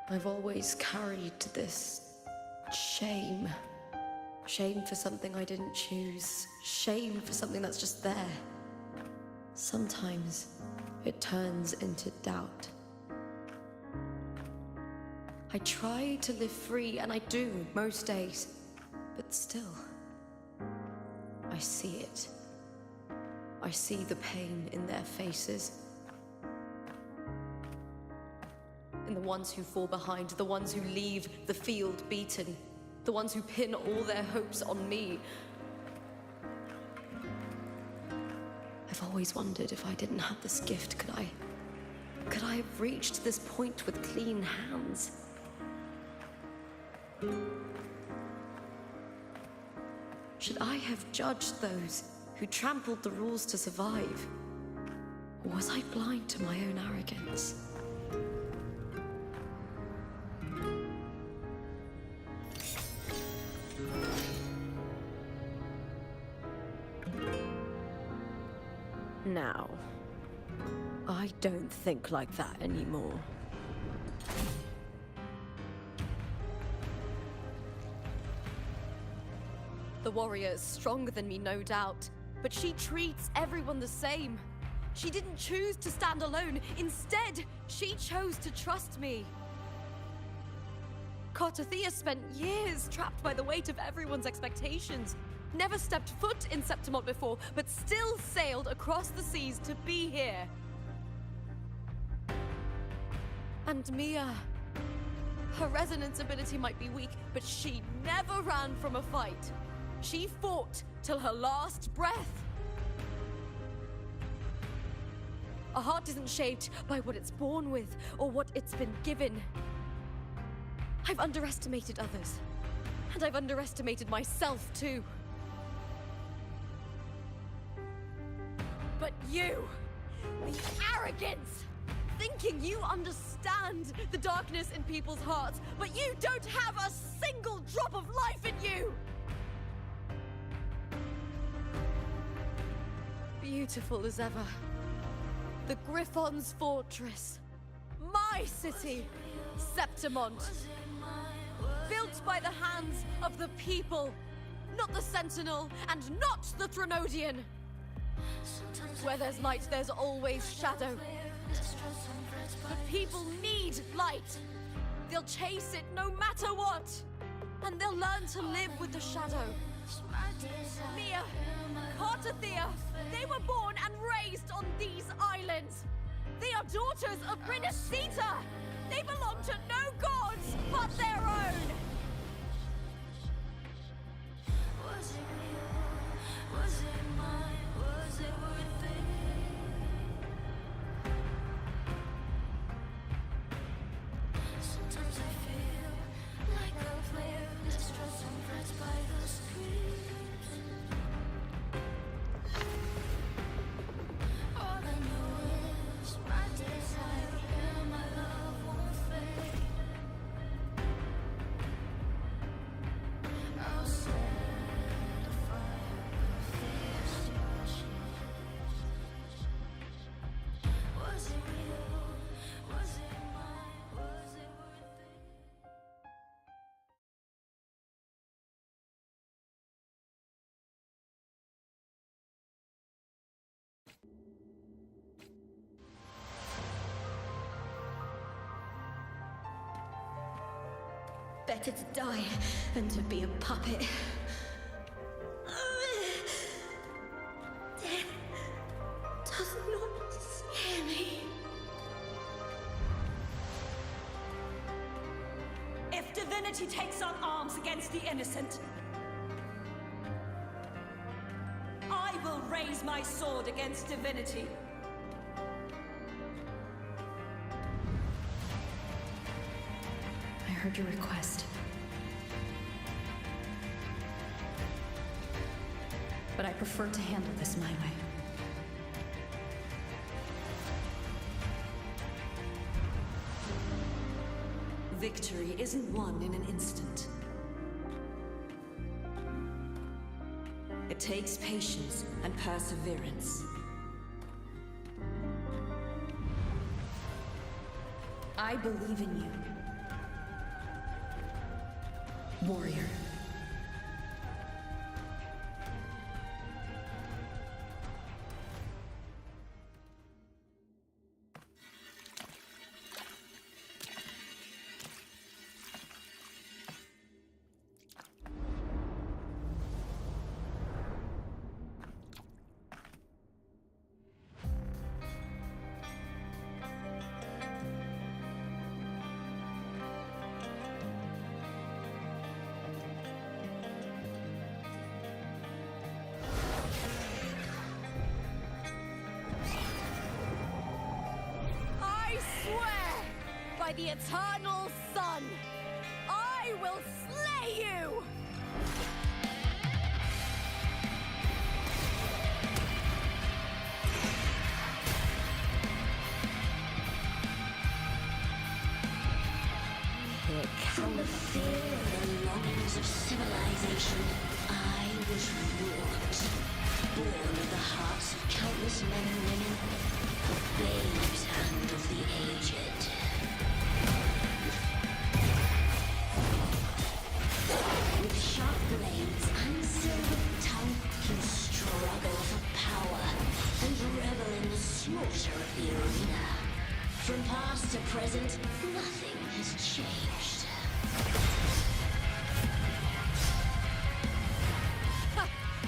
I've always carried this shame. Shame for something I didn't choose. Shame for something that's just there. Sometimes it turns into doubt. I try to live free, and I do most days. But still, I see it. I see the pain in their faces. In the ones who fall behind, the ones who leave the field beaten, the ones who pin all their hopes on me. I've always wondered if I didn't have this gift, could I have reached this point with clean hands? Should I have judged those who trampled the rules to survive? Or was I blind to my own arrogance? Now, I don't think like that anymore. The warrior is stronger than me, no doubt, but she treats everyone the same. She didn't choose to stand alone. Instead, she chose to trust me. Cartothea spent years trapped by the weight of everyone's expectations. Never stepped foot in Septimont before, but still sailed across the seas to be here. And Mia, her resonance ability might be weak, but she never ran from a fight. She fought till her last breath. A heart isn't shaped by what it's born with or what it's been given. I've underestimated others, and I've underestimated myself too. But you, the arrogance, thinking you understand the darkness in people's hearts, but you don't have a single drop of life in you! Beautiful as ever. The Griffon's fortress. My city, Septimont. Built by the hands of the people. Not the Sentinel, and not the Threnodian. Where there's light, there's always shadow. But people need light. They'll chase it no matter what. And they'll learn to live with the shadow. Mia, Cartothea, they were born and raised on these islands. They are daughters of Renacita. They belong to no gods but their own. Was it real? Was it mine? Was it worth it? Sometimes I feel like I've lived distressed and pressed by the screams. All I know is my desire and my love won't fade. I'll set a fire of fierce passion. Was it real? Was it mine? Was it worth it? Better to die than to be a puppet. Death does not scare me. If divinity takes up arms against the innocent, I will raise my sword against divinity. I heard your request. But I prefer to handle this my way. Victory isn't won in an instant. It takes patience and perseverance. I believe in you. warrior. I swear by the eternal sun, I will slay you! From the fear and the longings of civilization, I was wrought. Born of the hearts of countless men and women, of babes and of the aged. With sharp blades and silver tongue, you struggle for power and revel in the slaughter of the arena. From past to present, nothing has changed.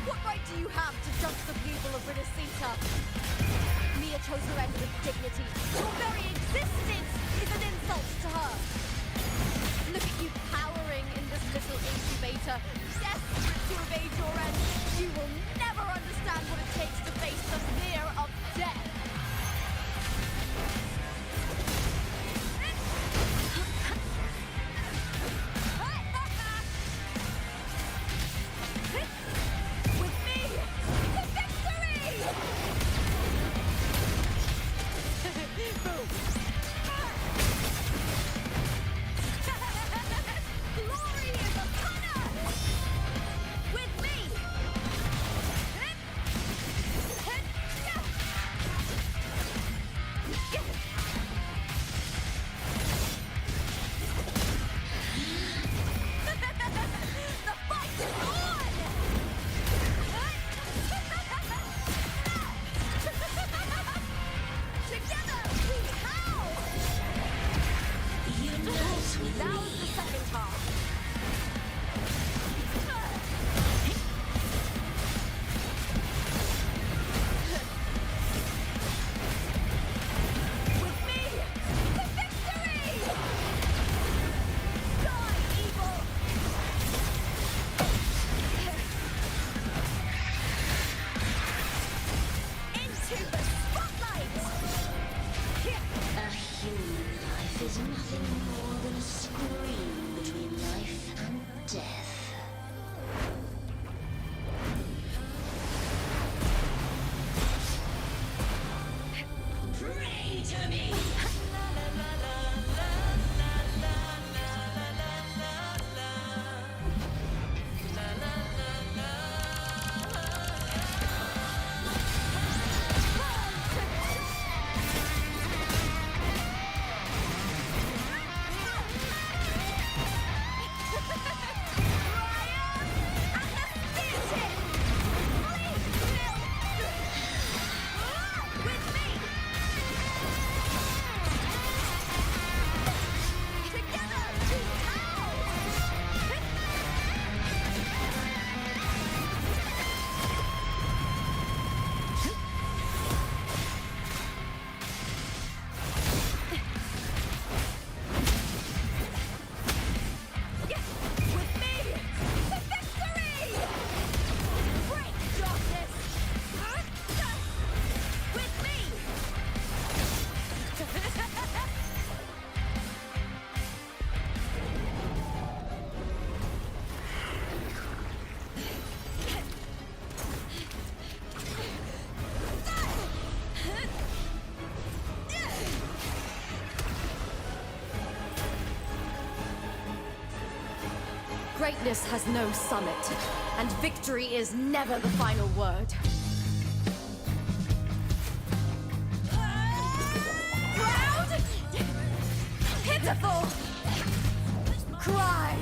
What right do you have to judge the people of Renacita? Mia chose her end with dignity. Your very existence is an insult to her. Look at you cowering in this little incubator, desperate to evade your end. You will never understand what it takes to face the fear of death. With me to victory! Boom! Glory is upon us! With me! The fight is on! Together we howl! Unite with Now's me. the second half. With me to victory! Die, evil! Into the spotlight! A human life is nothing more than a scream between life and death. Pray to me! Greatness has no summit, and victory is never the final word. Proud! Pitiful! Cry!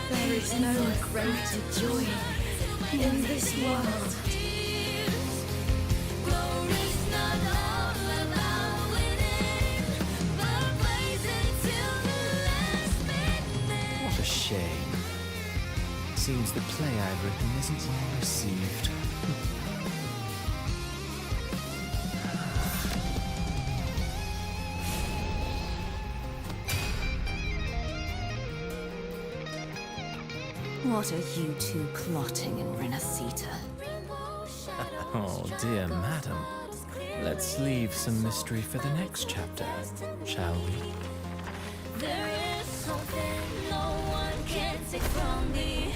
There is no greater joy in this world. What a shame. Seems the play I've written isn't well received. What are you two plotting in Renacita? Oh, dear madam. Let's leave some mystery for the next chapter, shall we? There is something no one can take from me.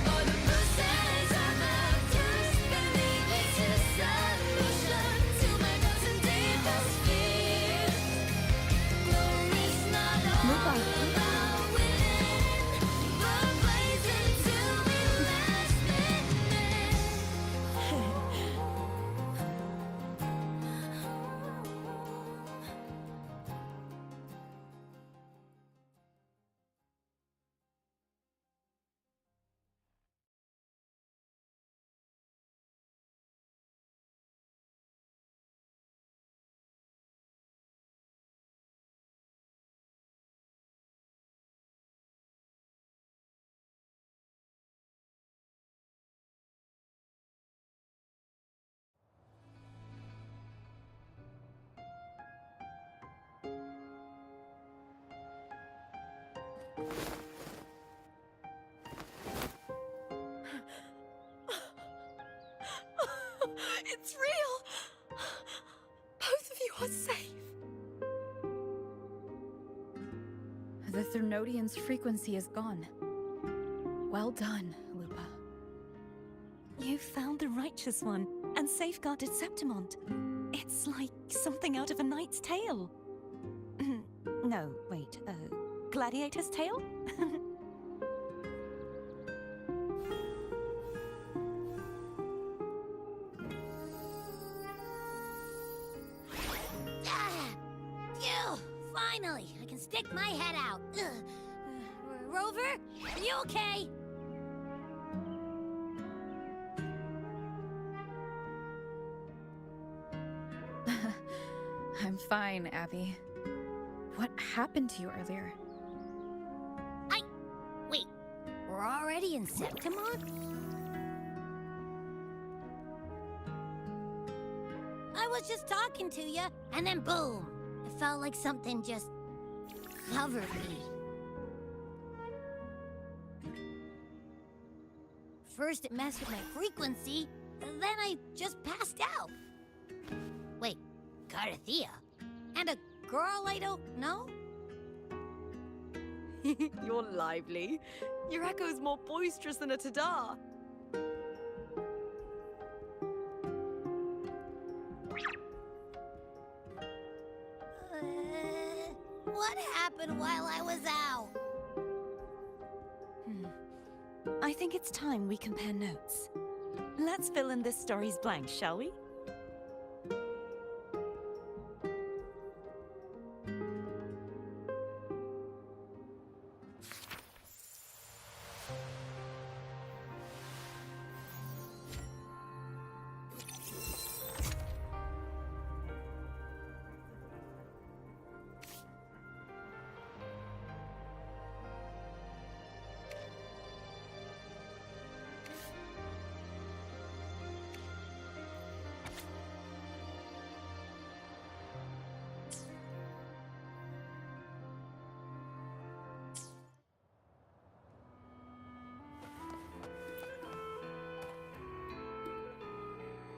All the mistakes I've ever just believe it's a solution to my doubts and deepest fears. Glory's not all about winning, but blazing to me last minute. It's real! Both of you are safe. The Thrnodian's frequency is gone. Well done, Lupa. You found the righteous one and safeguarded Septimont. It's like something out of a knight's tale. No, wait, gladiator's tale? Phew! Finally, I can stick my head out. Rover, are you okay? I'm fine, Abby. What happened to you earlier? Wait, we're already in Septimont? I was just talking to you, and then boom! It felt like something just covered me. First it messed with my frequency, and then I just passed out. Wait, Carthea? And a girl I don't know? You're lively. Your echo's more boisterous than a Tadar. What happened while I was out? I think it's time we compare notes. Let's fill in this story's blanks, shall we?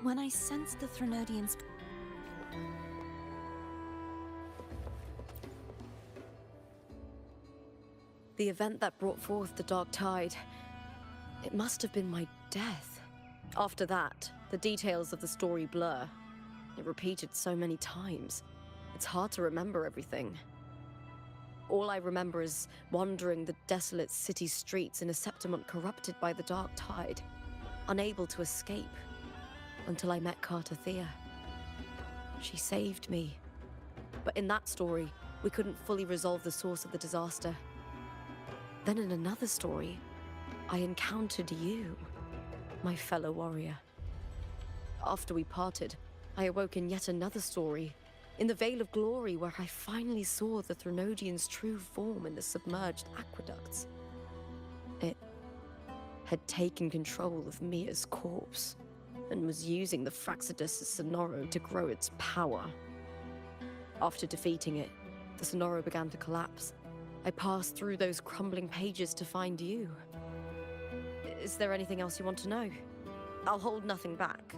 When I sensed the Thrnodians... The event that brought forth the Dark Tide, it must have been my death. After that, the details of the story blur. It repeated so many times. It's hard to remember everything. All I remember is wandering the desolate city streets in a Septimont corrupted by the Dark Tide, unable to escape, until I met Carthea. She saved me. But in that story, we couldn't fully resolve the source of the disaster. Then in another story, I encountered you, my fellow warrior. After we parted, I awoke in yet another story, in the Veil of Glory, where I finally saw the Threnodian's true form in the submerged aqueducts. It had taken control of Mia's corpse, and was using the Fraxidus' Sonoro to grow its power. After defeating it, the Sonoro began to collapse. I passed through those crumbling pages to find you. Is there anything else you want to know? I'll hold nothing back.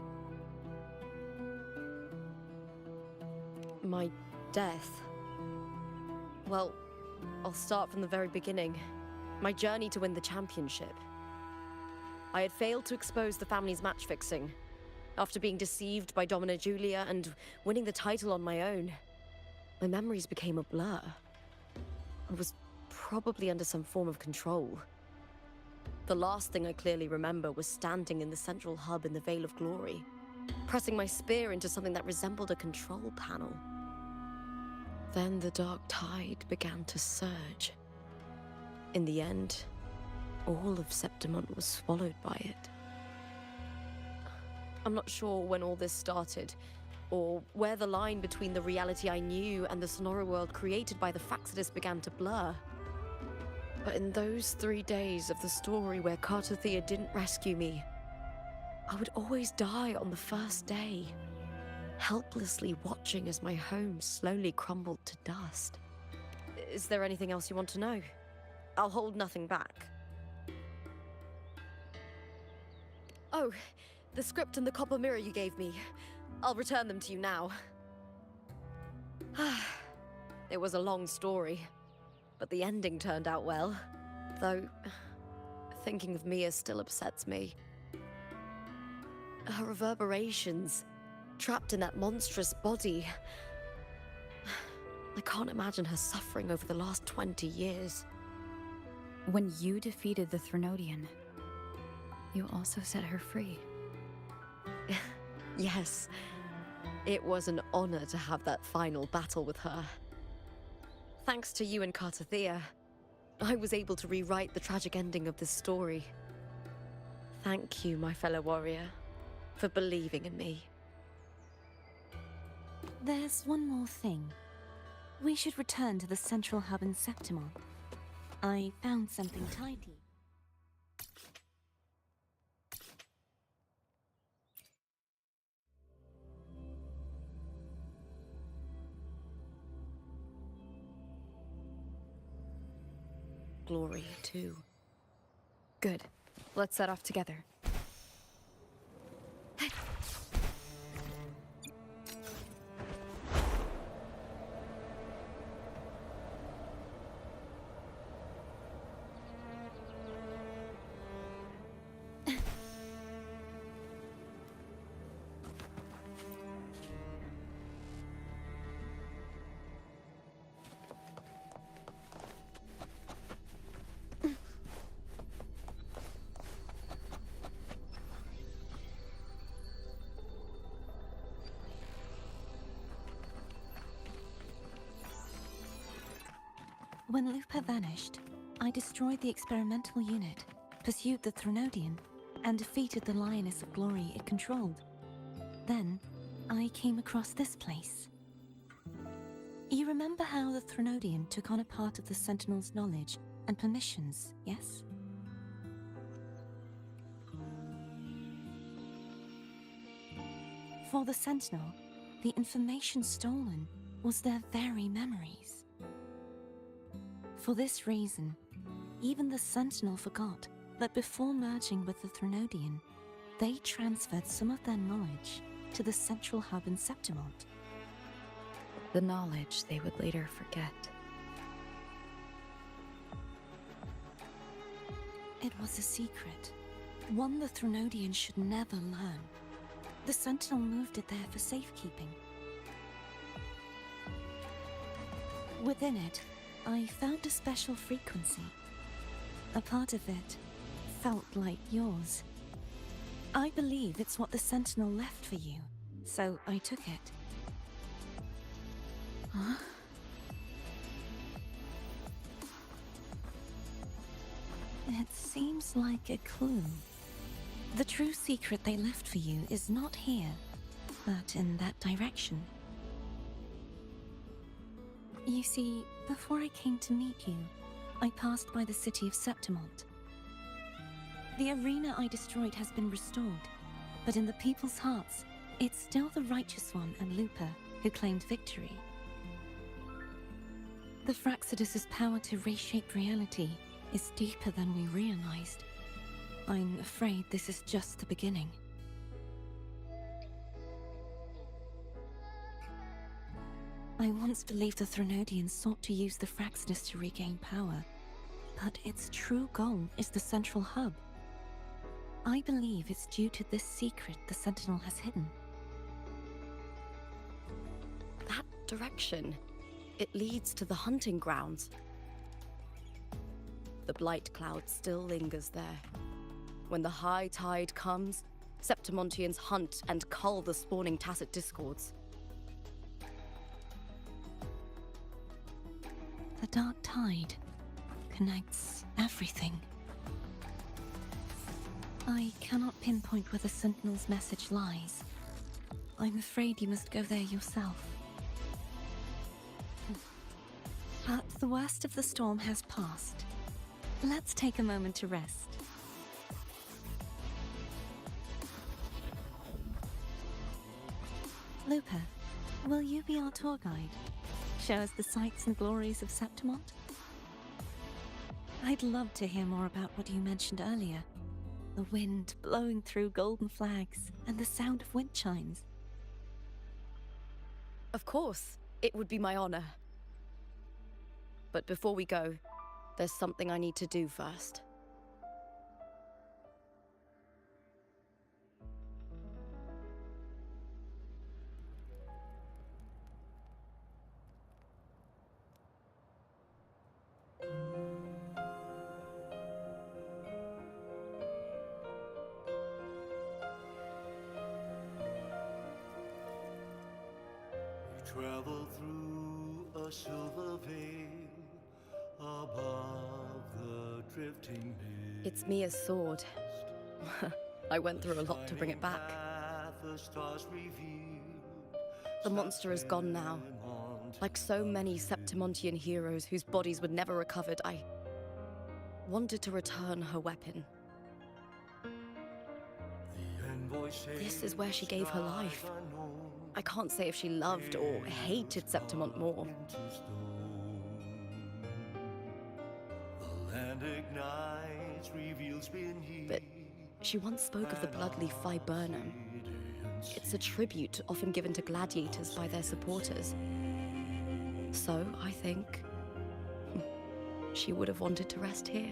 My death. Well, I'll start from the very beginning. My journey to win the championship. I had failed to expose the family's match-fixing. After being deceived by Domina Julia and winning the title on my own, my memories became a blur. I was probably under some form of control. The last thing I clearly remember was standing in the central hub in the Veil of Glory, pressing my spear into something that resembled a control panel. Then the dark tide began to surge. In the end, all of Septimont was swallowed by it. I'm not sure when all this started, or where the line between the reality I knew and the Sonoro world created by the Fraxidus began to blur. But in those 3 days of the story where Cartothea didn't rescue me, I would always die on the first day, helplessly watching as my home slowly crumbled to dust. Is there anything else you want to know? I'll hold nothing back. Oh, the script and the copper mirror you gave me. I'll return them to you now. It was a long story, but the ending turned out well. Though, thinking of Mia still upsets me. Her reverberations, trapped in that monstrous body. I can't imagine her suffering over the last 20 years. When you defeated the Threnodian, you also set her free. Yes. It was an honor to have that final battle with her. Thanks to you and Cartothea, I was able to rewrite the tragic ending of this story. Thank you, my fellow warrior, for believing in me. There's one more thing. We should return to the central hub in Septimont. I found something tidy. Glory, too. Good. Let's set off together. When Lupa vanished, I destroyed the experimental unit, pursued the Threnodian, and defeated the Lioness of Glory it controlled. Then, I came across this place. You remember how the Threnodian took on a part of the Sentinel's knowledge and permissions, yes? For the Sentinel, the information stolen was their very memories. For this reason, even the Sentinel forgot that before merging with the Threnodian, they transferred some of their knowledge to the central hub in Septimont. The knowledge they would later forget. It was a secret, one the Threnodian should never learn. The Sentinel moved it there for safekeeping. Within it, I found a special frequency. A part of it felt like yours. I believe it's what the Sentinel left for you, so I took it. Huh? It seems like a clue. The true secret they left for you is not here, but in that direction. You see, before I came to meet you, I passed by the city of Septimont. The arena I destroyed has been restored, but in the people's hearts, it's still the Righteous One and Lupa who claimed victory. The Fraxidus' power to reshape reality is deeper than we realized. I'm afraid this is just the beginning. I once believed the Threnodians sought to use the Fraxidus to regain power, but its true goal is the central hub. I believe it's due to this secret the Sentinel has hidden. That direction, it leads to the hunting grounds. The blight cloud still lingers there. When the high tide comes, Septimontians hunt and cull the spawning Tacit Discords. The dark tide connects everything. I cannot pinpoint where the Sentinel's message lies. I'm afraid you must go there yourself. But the worst of the storm has passed. Let's take a moment to rest. Lupa, will you be our tour guide? Show us the sights and glories of Septimont? I'd love to hear more about what you mentioned earlier. The wind blowing through golden flags and the sound of wind chimes. Of course, it would be my honor. But before we go, there's something I need to do first. Travel through a silver veil above the drifting mist. It's Mia's sword. I went through a lot to bring it back. The monster is gone now. Like so many Septimontian heroes whose bodies were never recovered, I wanted to return her weapon. This is where she gave her life. I can't say if she loved or hated Septimont more. But she once spoke of the bloodleaf viburnum. It's a tribute often given to gladiators by their supporters. So, I think, she would have wanted to rest here.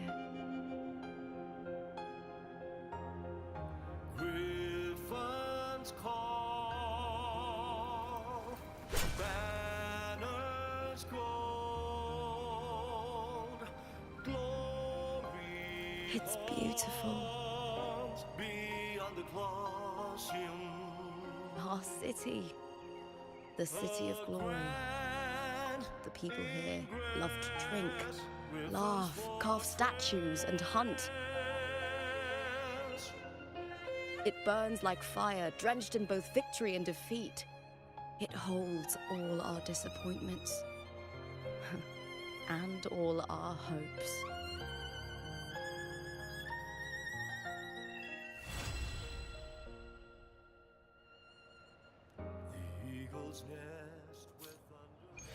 Griffin's call, banners gold, glory. It's beautiful. Beyond the Colosseum. Our city. The city of glory. The people here love to drink, laugh, carve statues, and hunt. It burns like fire, drenched in both victory and defeat. It holds all our disappointments and all our hopes. The eagle's nest with thunder.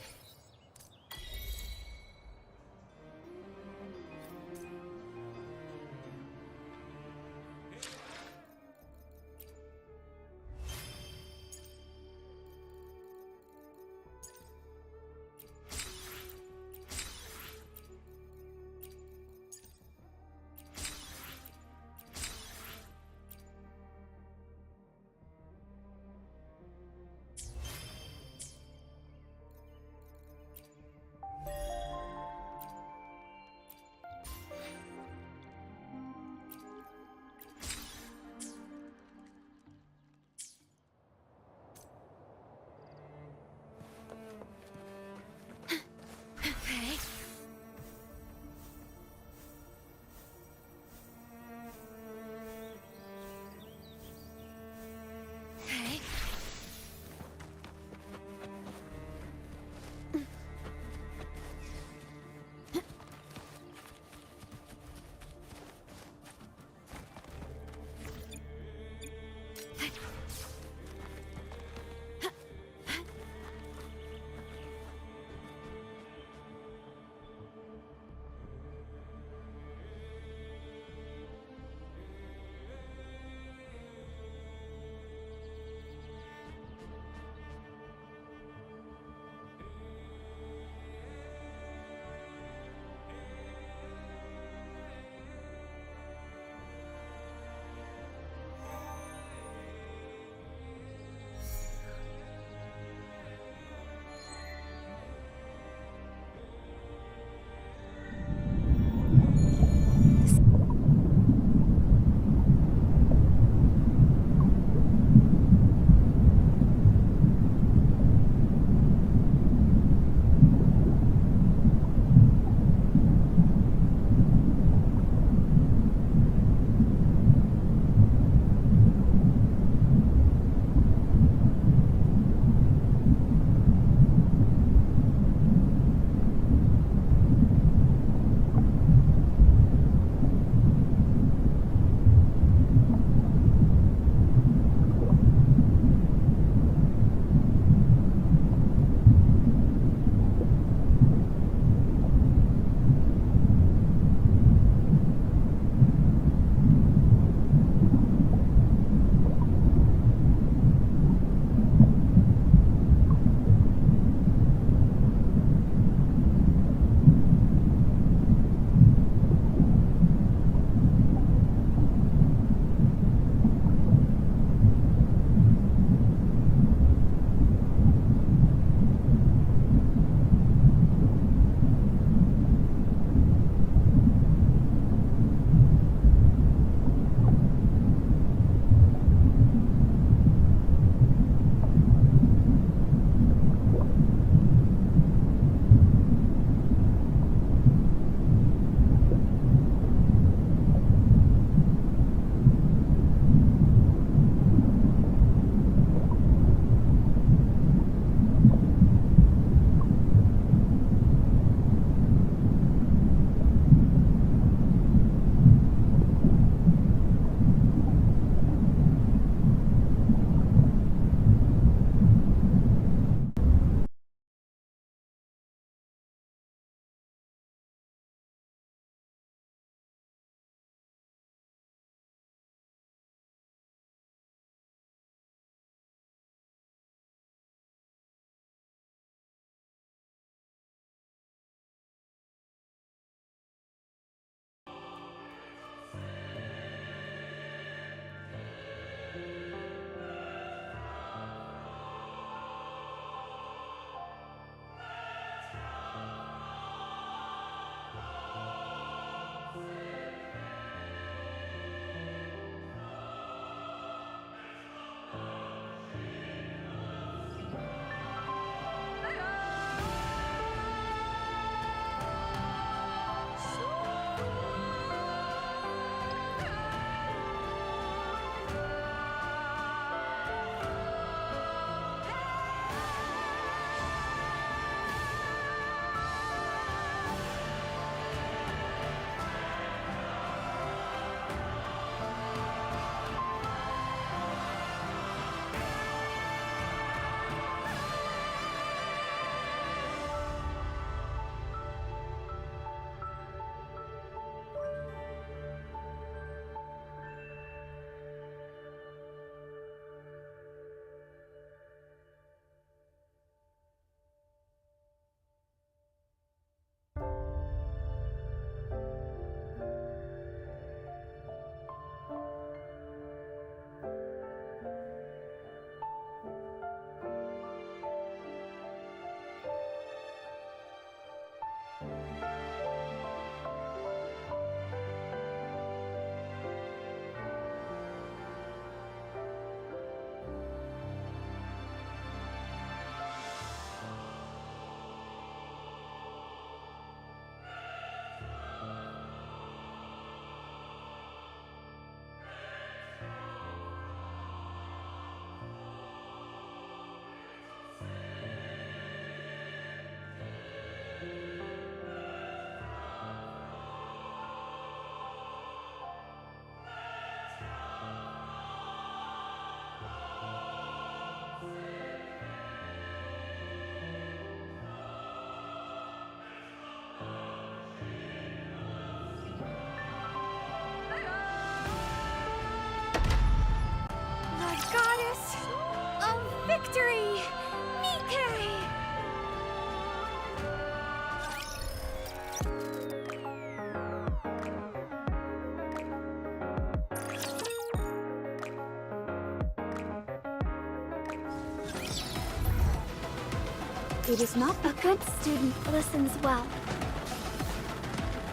It is not A good student listens well.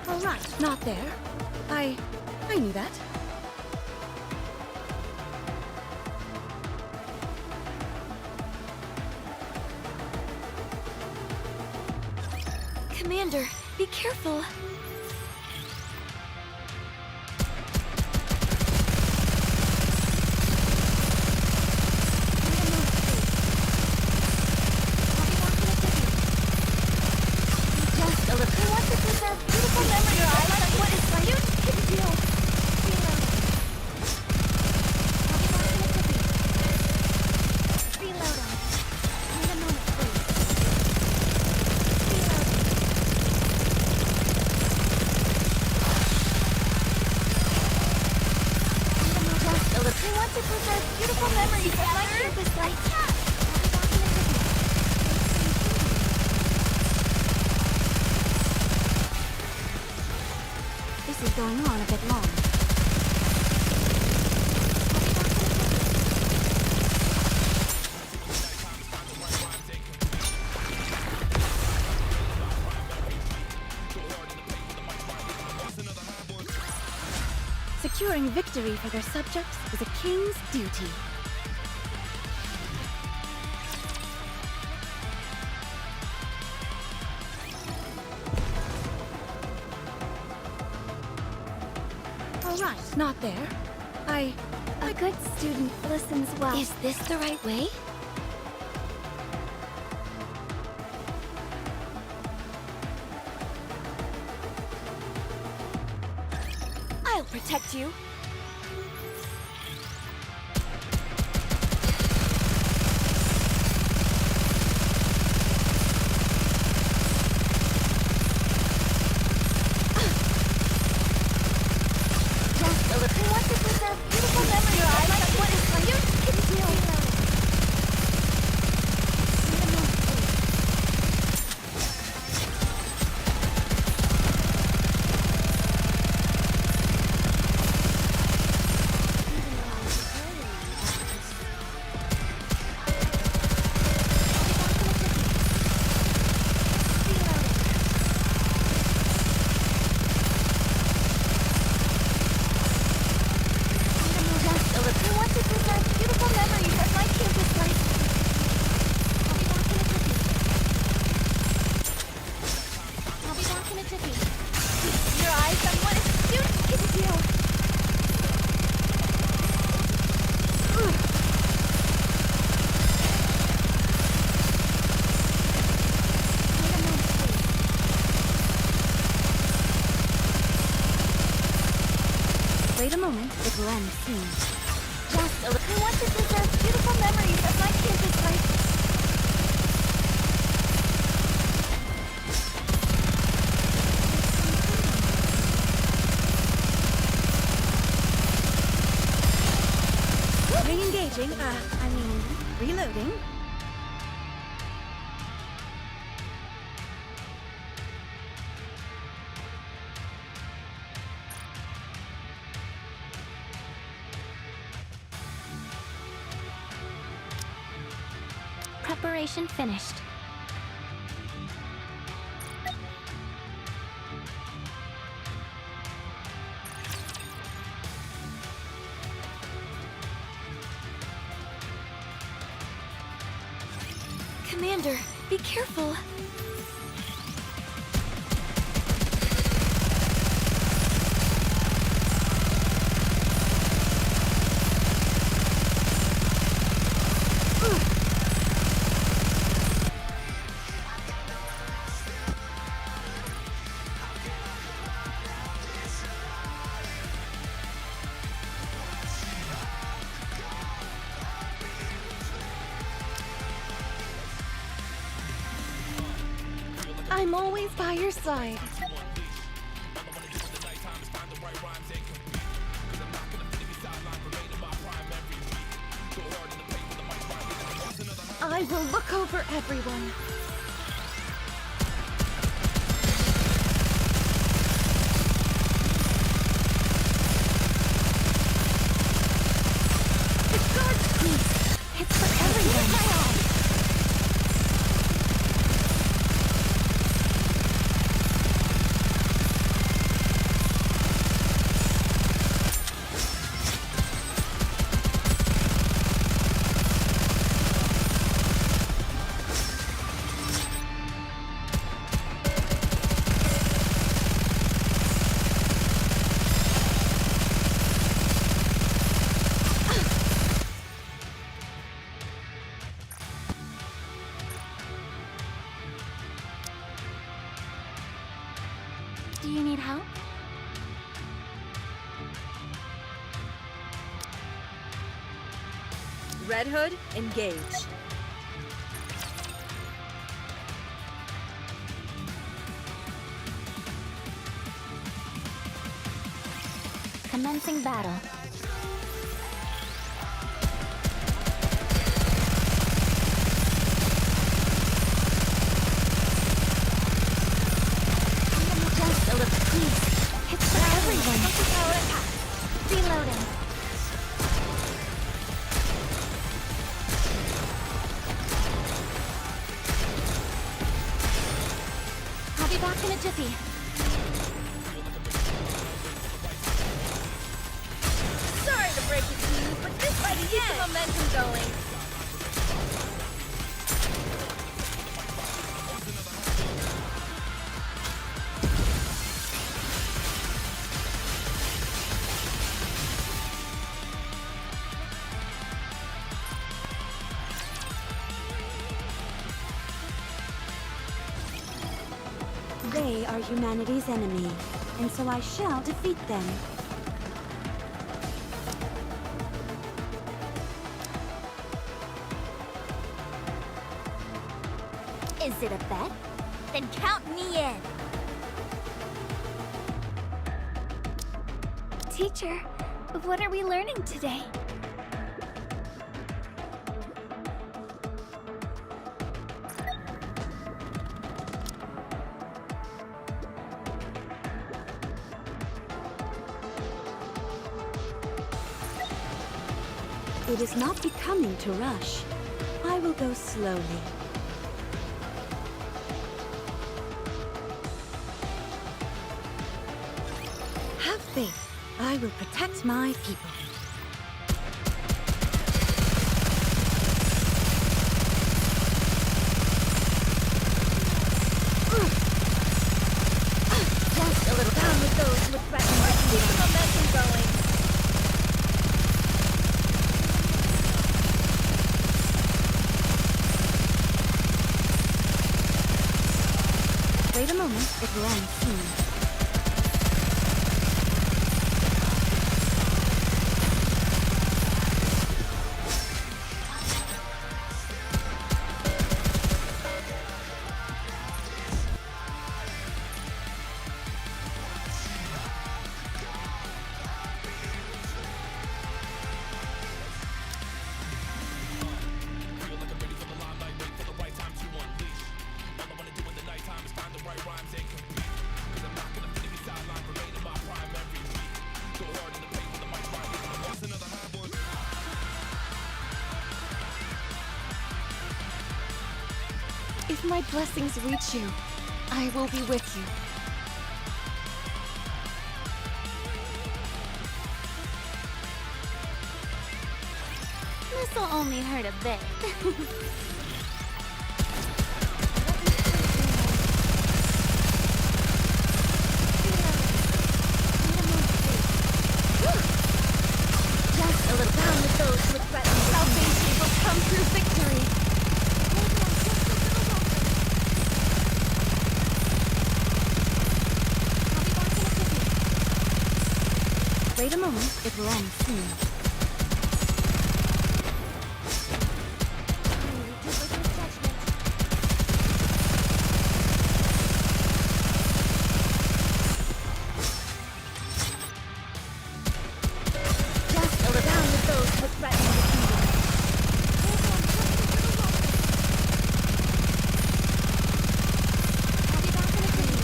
all right. Not there. I knew that. Commander, be careful. Just a little. I want to preserve beautiful memories of like what is right. You can do. Reload. Need a moment, please. Just a little. I want to preserve beautiful memories of my campus life. This is going on a bit long. Securing victory for their subjects is a king's duty. All right. Not there. A good student listens well. Is this the right way? I'll protect you. Just a little. I want to preserve beautiful memories of like what is right. You can do. Need a moment, please. Just a little. I want to preserve beautiful memories of my campus life. I'll be back in a jiffy. Keep your eyes on what a student can do. Need a moment, please. Wait a moment. It will end soon. Just a little. I want to preserve beautiful memories of my campus life. Re-engaging. Reloading. Preparation finished. Commander, be careful. I'm always by your side. I will look over everyone. The guard's peace. It's for everyone. Red Hood, engage. Commencing battle. Just a little, please. It's for everyone. Focus power attack. Reloading. I'll be back in a jiffy. Sorry to break it to you, but this might keep the momentum going. They are humanity's enemy, and so I shall defeat them. Is it a bet? Then count me in. Teacher, what are we learning today? It is not becoming to rush. I will go slowly. Have faith. I will protect my people. Just a little down with those who would threaten to keep the momentum going. Wait a moment, it will end soon. If my blessings reach you, I will be with you. This'll only hurt a bit. Just a little down with those who would threaten to Salvation will come through victory. Wait a moment, it will end soon. Just a little down with those who would threaten the kingdom. I'll be back in a jiffy.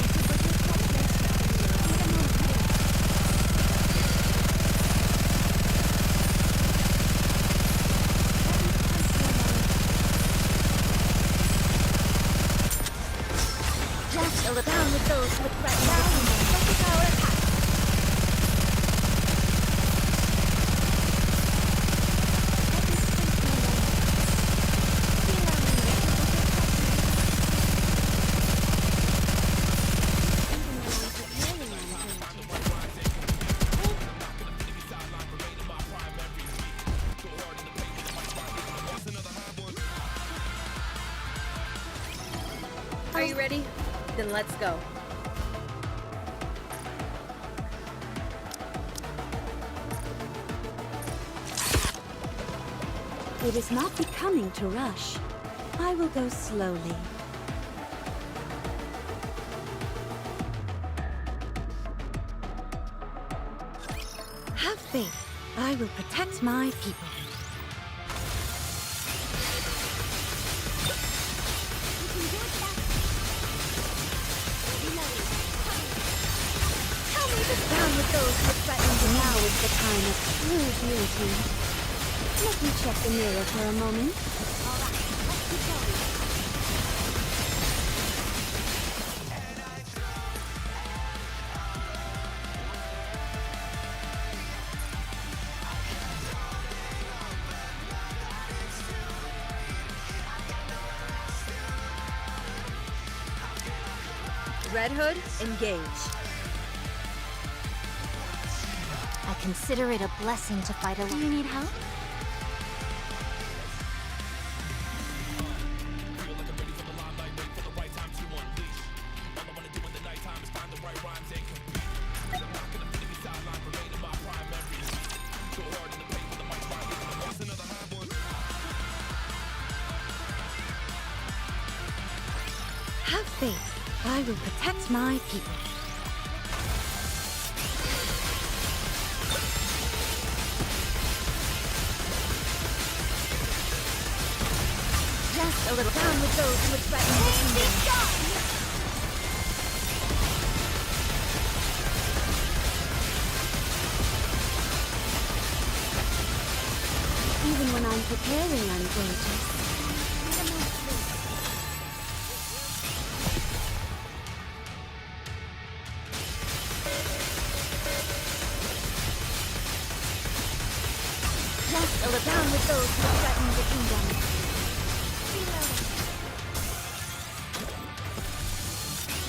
Just a little down with those who would threaten the kingdom. Focus power attack. Are you ready? Then let's go. It is not becoming to rush. I will go slowly. Have faith. I will protect my people. Tell me the down with those who threaten the Now is the time of true beauty. Let me check the mirror for a moment. Alright, let's keep going. Red Hood, engage. I consider it a blessing to fight alone. Do you need help? Have faith. I will protect my people. Just a little down with those who would threaten the kingdom. Even when I'm preparing, I'm gorgeous. Just a little down with those who threaten the kingdom.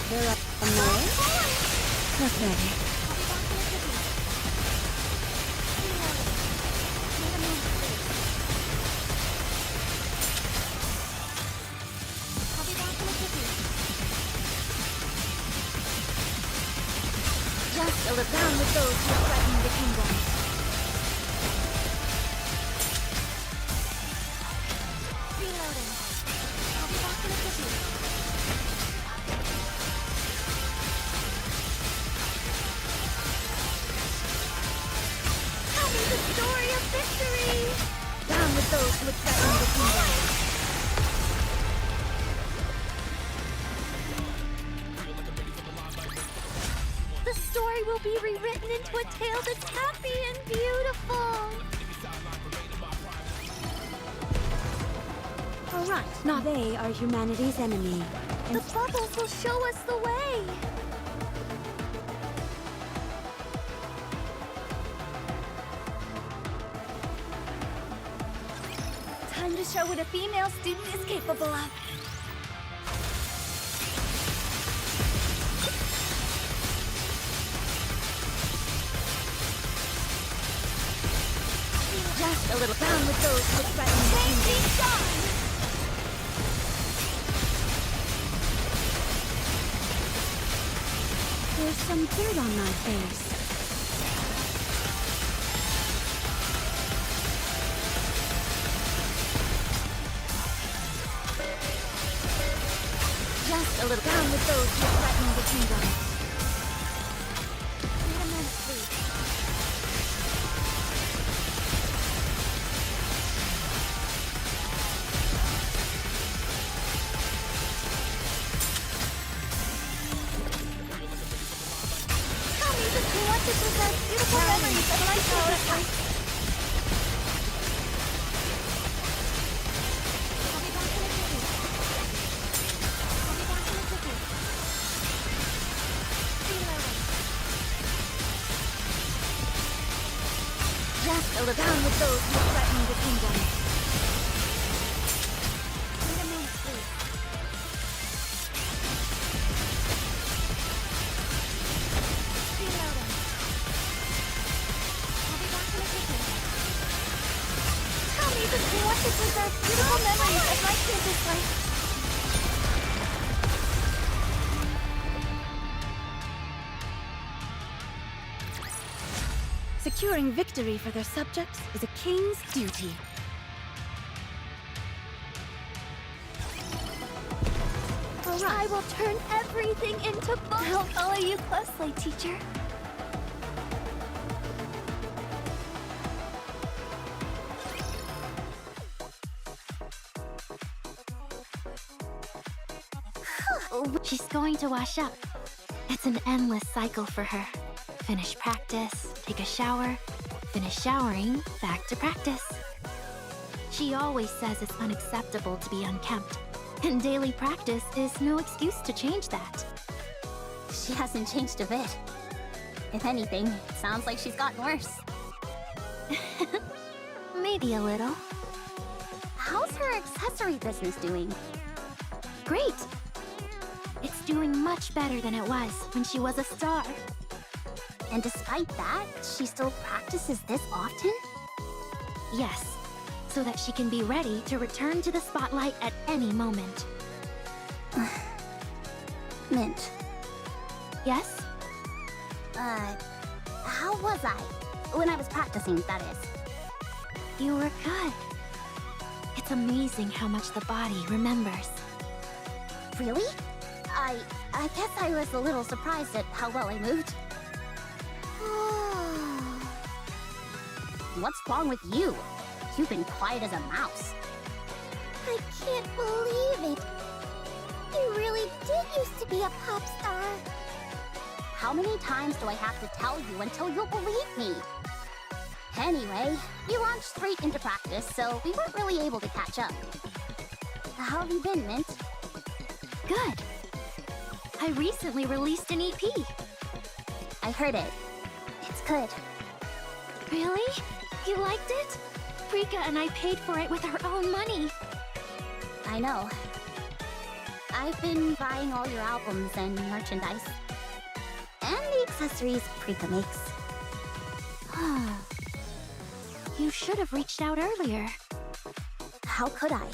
There are more? Pathetic. Just a little down with those who threaten the kingdom. Reloading. I'll be back in a second. Tell me the story of victory! Down with those who would threaten the kingdom. The story will be rewritten into a tale that's happy and beautiful. All right, now they are humanity's enemy. The bubbles will show us the way. Time to show what a female student is capable of. Just a little down with those who threaten the kingdom. There's some dirt on my face. Just a little down with those who threaten the kingdom. Wait a minute, please. Tell me that you want to possess beautiful memories of life at life. I'll be back in a second. I'll be back in a second. Reloading. Just a little down with those who threaten the kingdom. Wait a minute, please. Reloading. I'll be back in a second. Tell me that you want to preserve beautiful memories of my campus life. Securing victory for their subjects is a king's duty. all right. I will turn everything into books. I'll follow you closely, teacher. She's going to wash up. It's an endless cycle for her. Finish practice, take a shower, finish showering, back to practice. She always says it's unacceptable to be unkempt, and daily practice is no excuse to change that. She hasn't changed a bit. If anything, it sounds like she's gotten worse. Maybe a little. How's her accessory business doing? Great! It's doing much better than it was when she was a star. And despite that, she still practices this often? Yes, so that she can be ready to return to the spotlight at any moment. Mint. Yes? How was I? When I was practicing, that is. You were good. It's amazing how much the body remembers. Really? I guess I was a little surprised at how well I moved. What's wrong with you? You've been quiet as a mouse. I can't believe it. You really did used to be a pop star. How many times do I have to tell you until you'll believe me? Anyway, you launched straight into practice, so we weren't really able to catch up. How have you been, Mint? Good. I recently released an EP. I heard it. It's good. Really? You liked it? Rika and I paid for it with our own money. I know. I've been buying all your albums and merchandise. And the accessories Rika makes. You should have reached out earlier. How could I?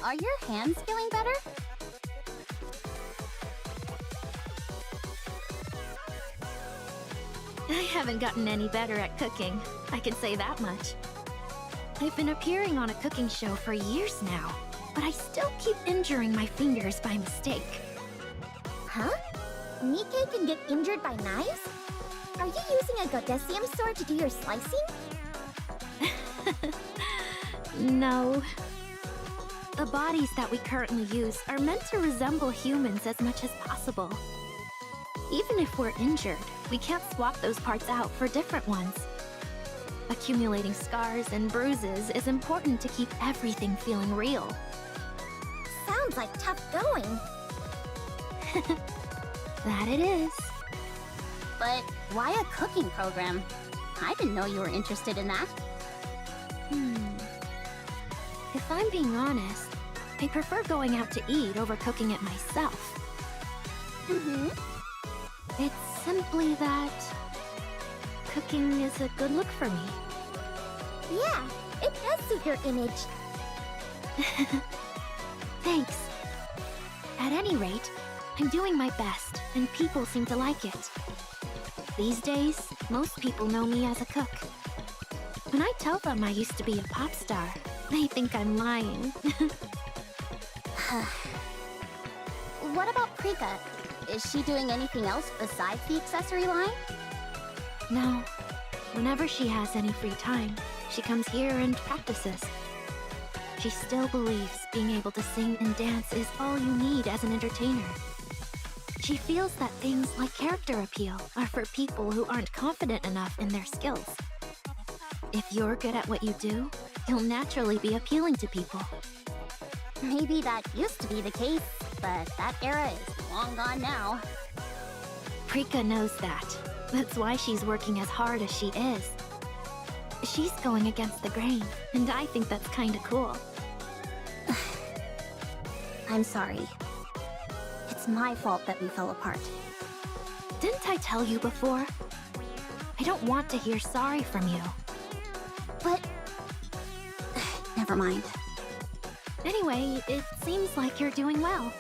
Are your hands feeling better? I haven't gotten any better at cooking. I can say that much. I've been appearing on a cooking show for years now, but I still keep injuring my fingers by mistake. Huh? NIKKE can get injured by knives? Are you using a Godesium sword to do your slicing? No. The bodies that we currently use are meant to resemble humans as much as possible. Even if we're injured, we can't swap those parts out for different ones. Accumulating scars and bruises is important to keep everything feeling real. Sounds like tough going. That it is. But why a cooking program? I didn't know you were interested in that. If I'm being honest, I prefer going out to eat over cooking it myself. It's simply that cooking is a good look for me. Yeah, it does suit your image. Thanks. At any rate, I'm doing my best, and people seem to like it. These days, most people know me as a cook. When I tell them I used to be a pop star, they think I'm lying. What about Rika? Is she doing anything else besides the accessory line? No. Whenever she has any free time, she comes here and practices. She still believes being able to sing and dance is all you need as an entertainer. She feels that things like character appeal are for people who aren't confident enough in their skills. If you're good at what you do, you'll naturally be appealing to people. Maybe that used to be the case, but that era is long gone now. Rika knows that. That's why she's working as hard as she is. She's going against the grain, and I think that's kinda cool. I'm sorry. It's my fault that we fell apart. Didn't I tell you before? I don't want to hear sorry from you. But... never mind. Anyway, it seems like you're doing well.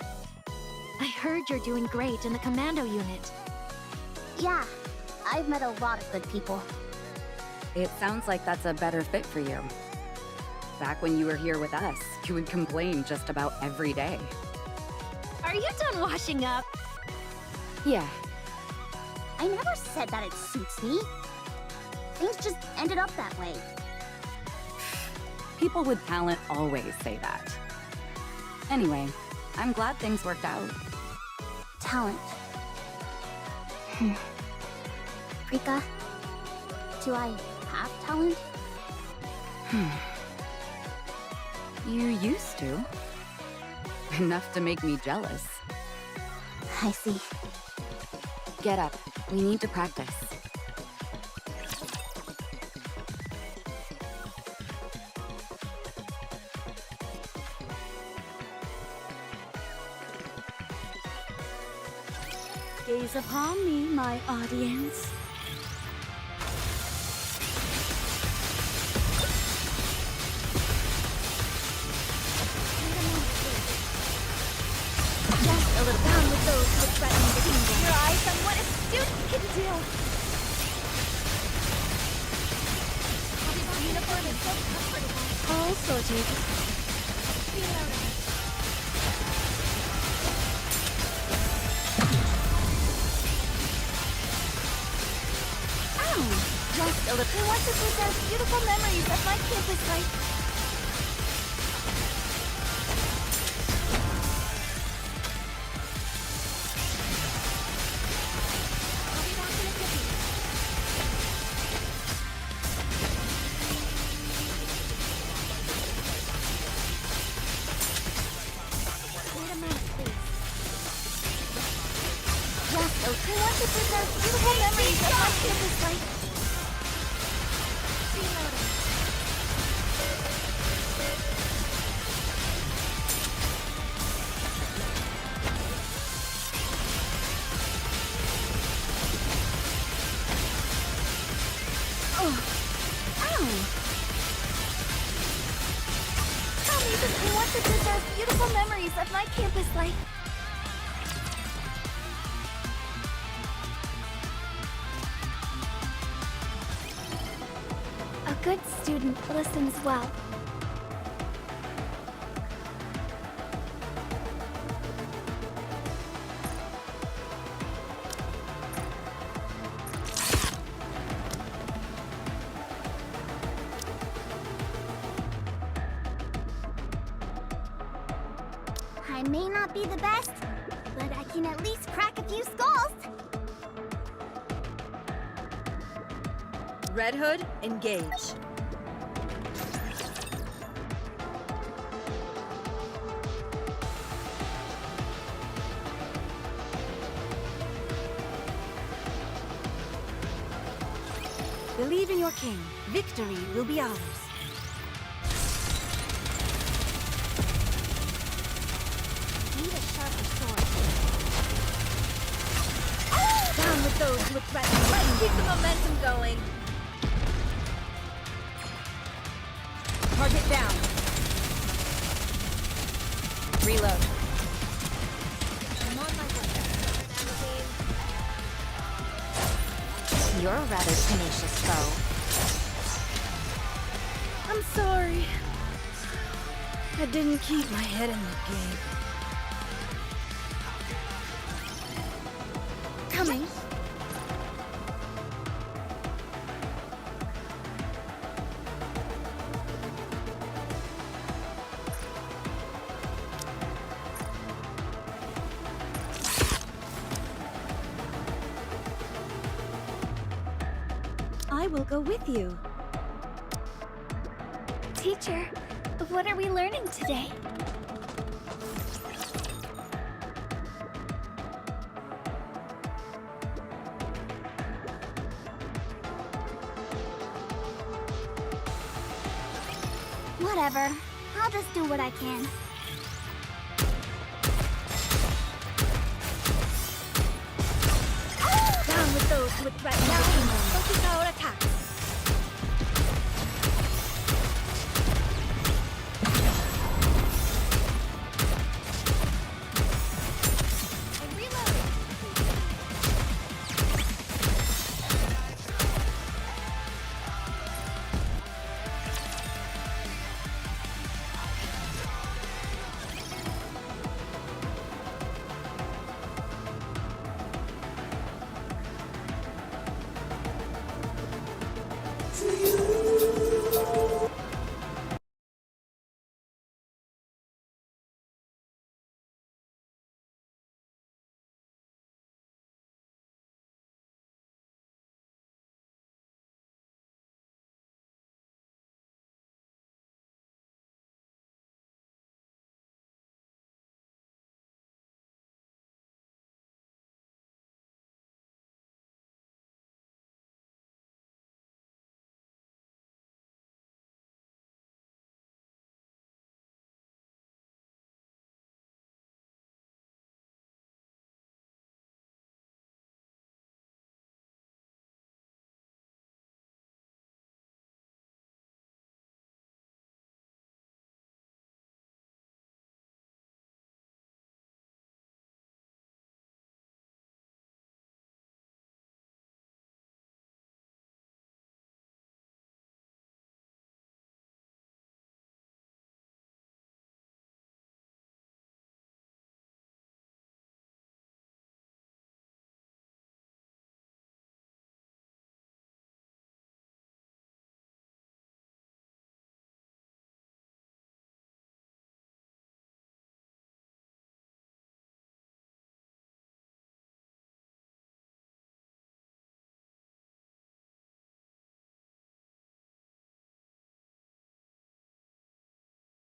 I heard you're doing great in the commando unit. Yeah, I've met a lot of good people. It sounds like that's a better fit for you. Back when you were here with us, you would complain just about every day. Are you done washing up? Yeah. I never said that it suits me. Things just ended up that way. People with talent always say that. Anyway, I'm glad things worked out. Talent. Rika, do I have talent? You used to. Enough to make me jealous. I see. Get up. We need to practice. Gaze upon me, my audience. Just a little down with those who threaten the kingdom. Your eyes on what a student can do. This uniform is so comfortable. All sorted. Feel out. Just a little. I want to preserve beautiful memories of my campus life. I'll be back in a second. Wait a minute, please. Just a little. I want to preserve beautiful memories of my campus life. I want to preserve beautiful memories of my campus life. A good student listens well. I may not be the best, but I can at least crack a few skulls. Red Hood, engage. Believe in your king. Victory will be ours. Need a sharper sword. Down with those who would threaten. Let's keep the momentum going. Target down. Reload. I'm on my way. You're a rather tenacious foe. I'm sorry. I didn't keep my head in the game. Coming. I will go with you. Teacher, what are we learning today? Whatever. I'll just do what I can. Down with those who would threaten the kingdom. Focus our attacks.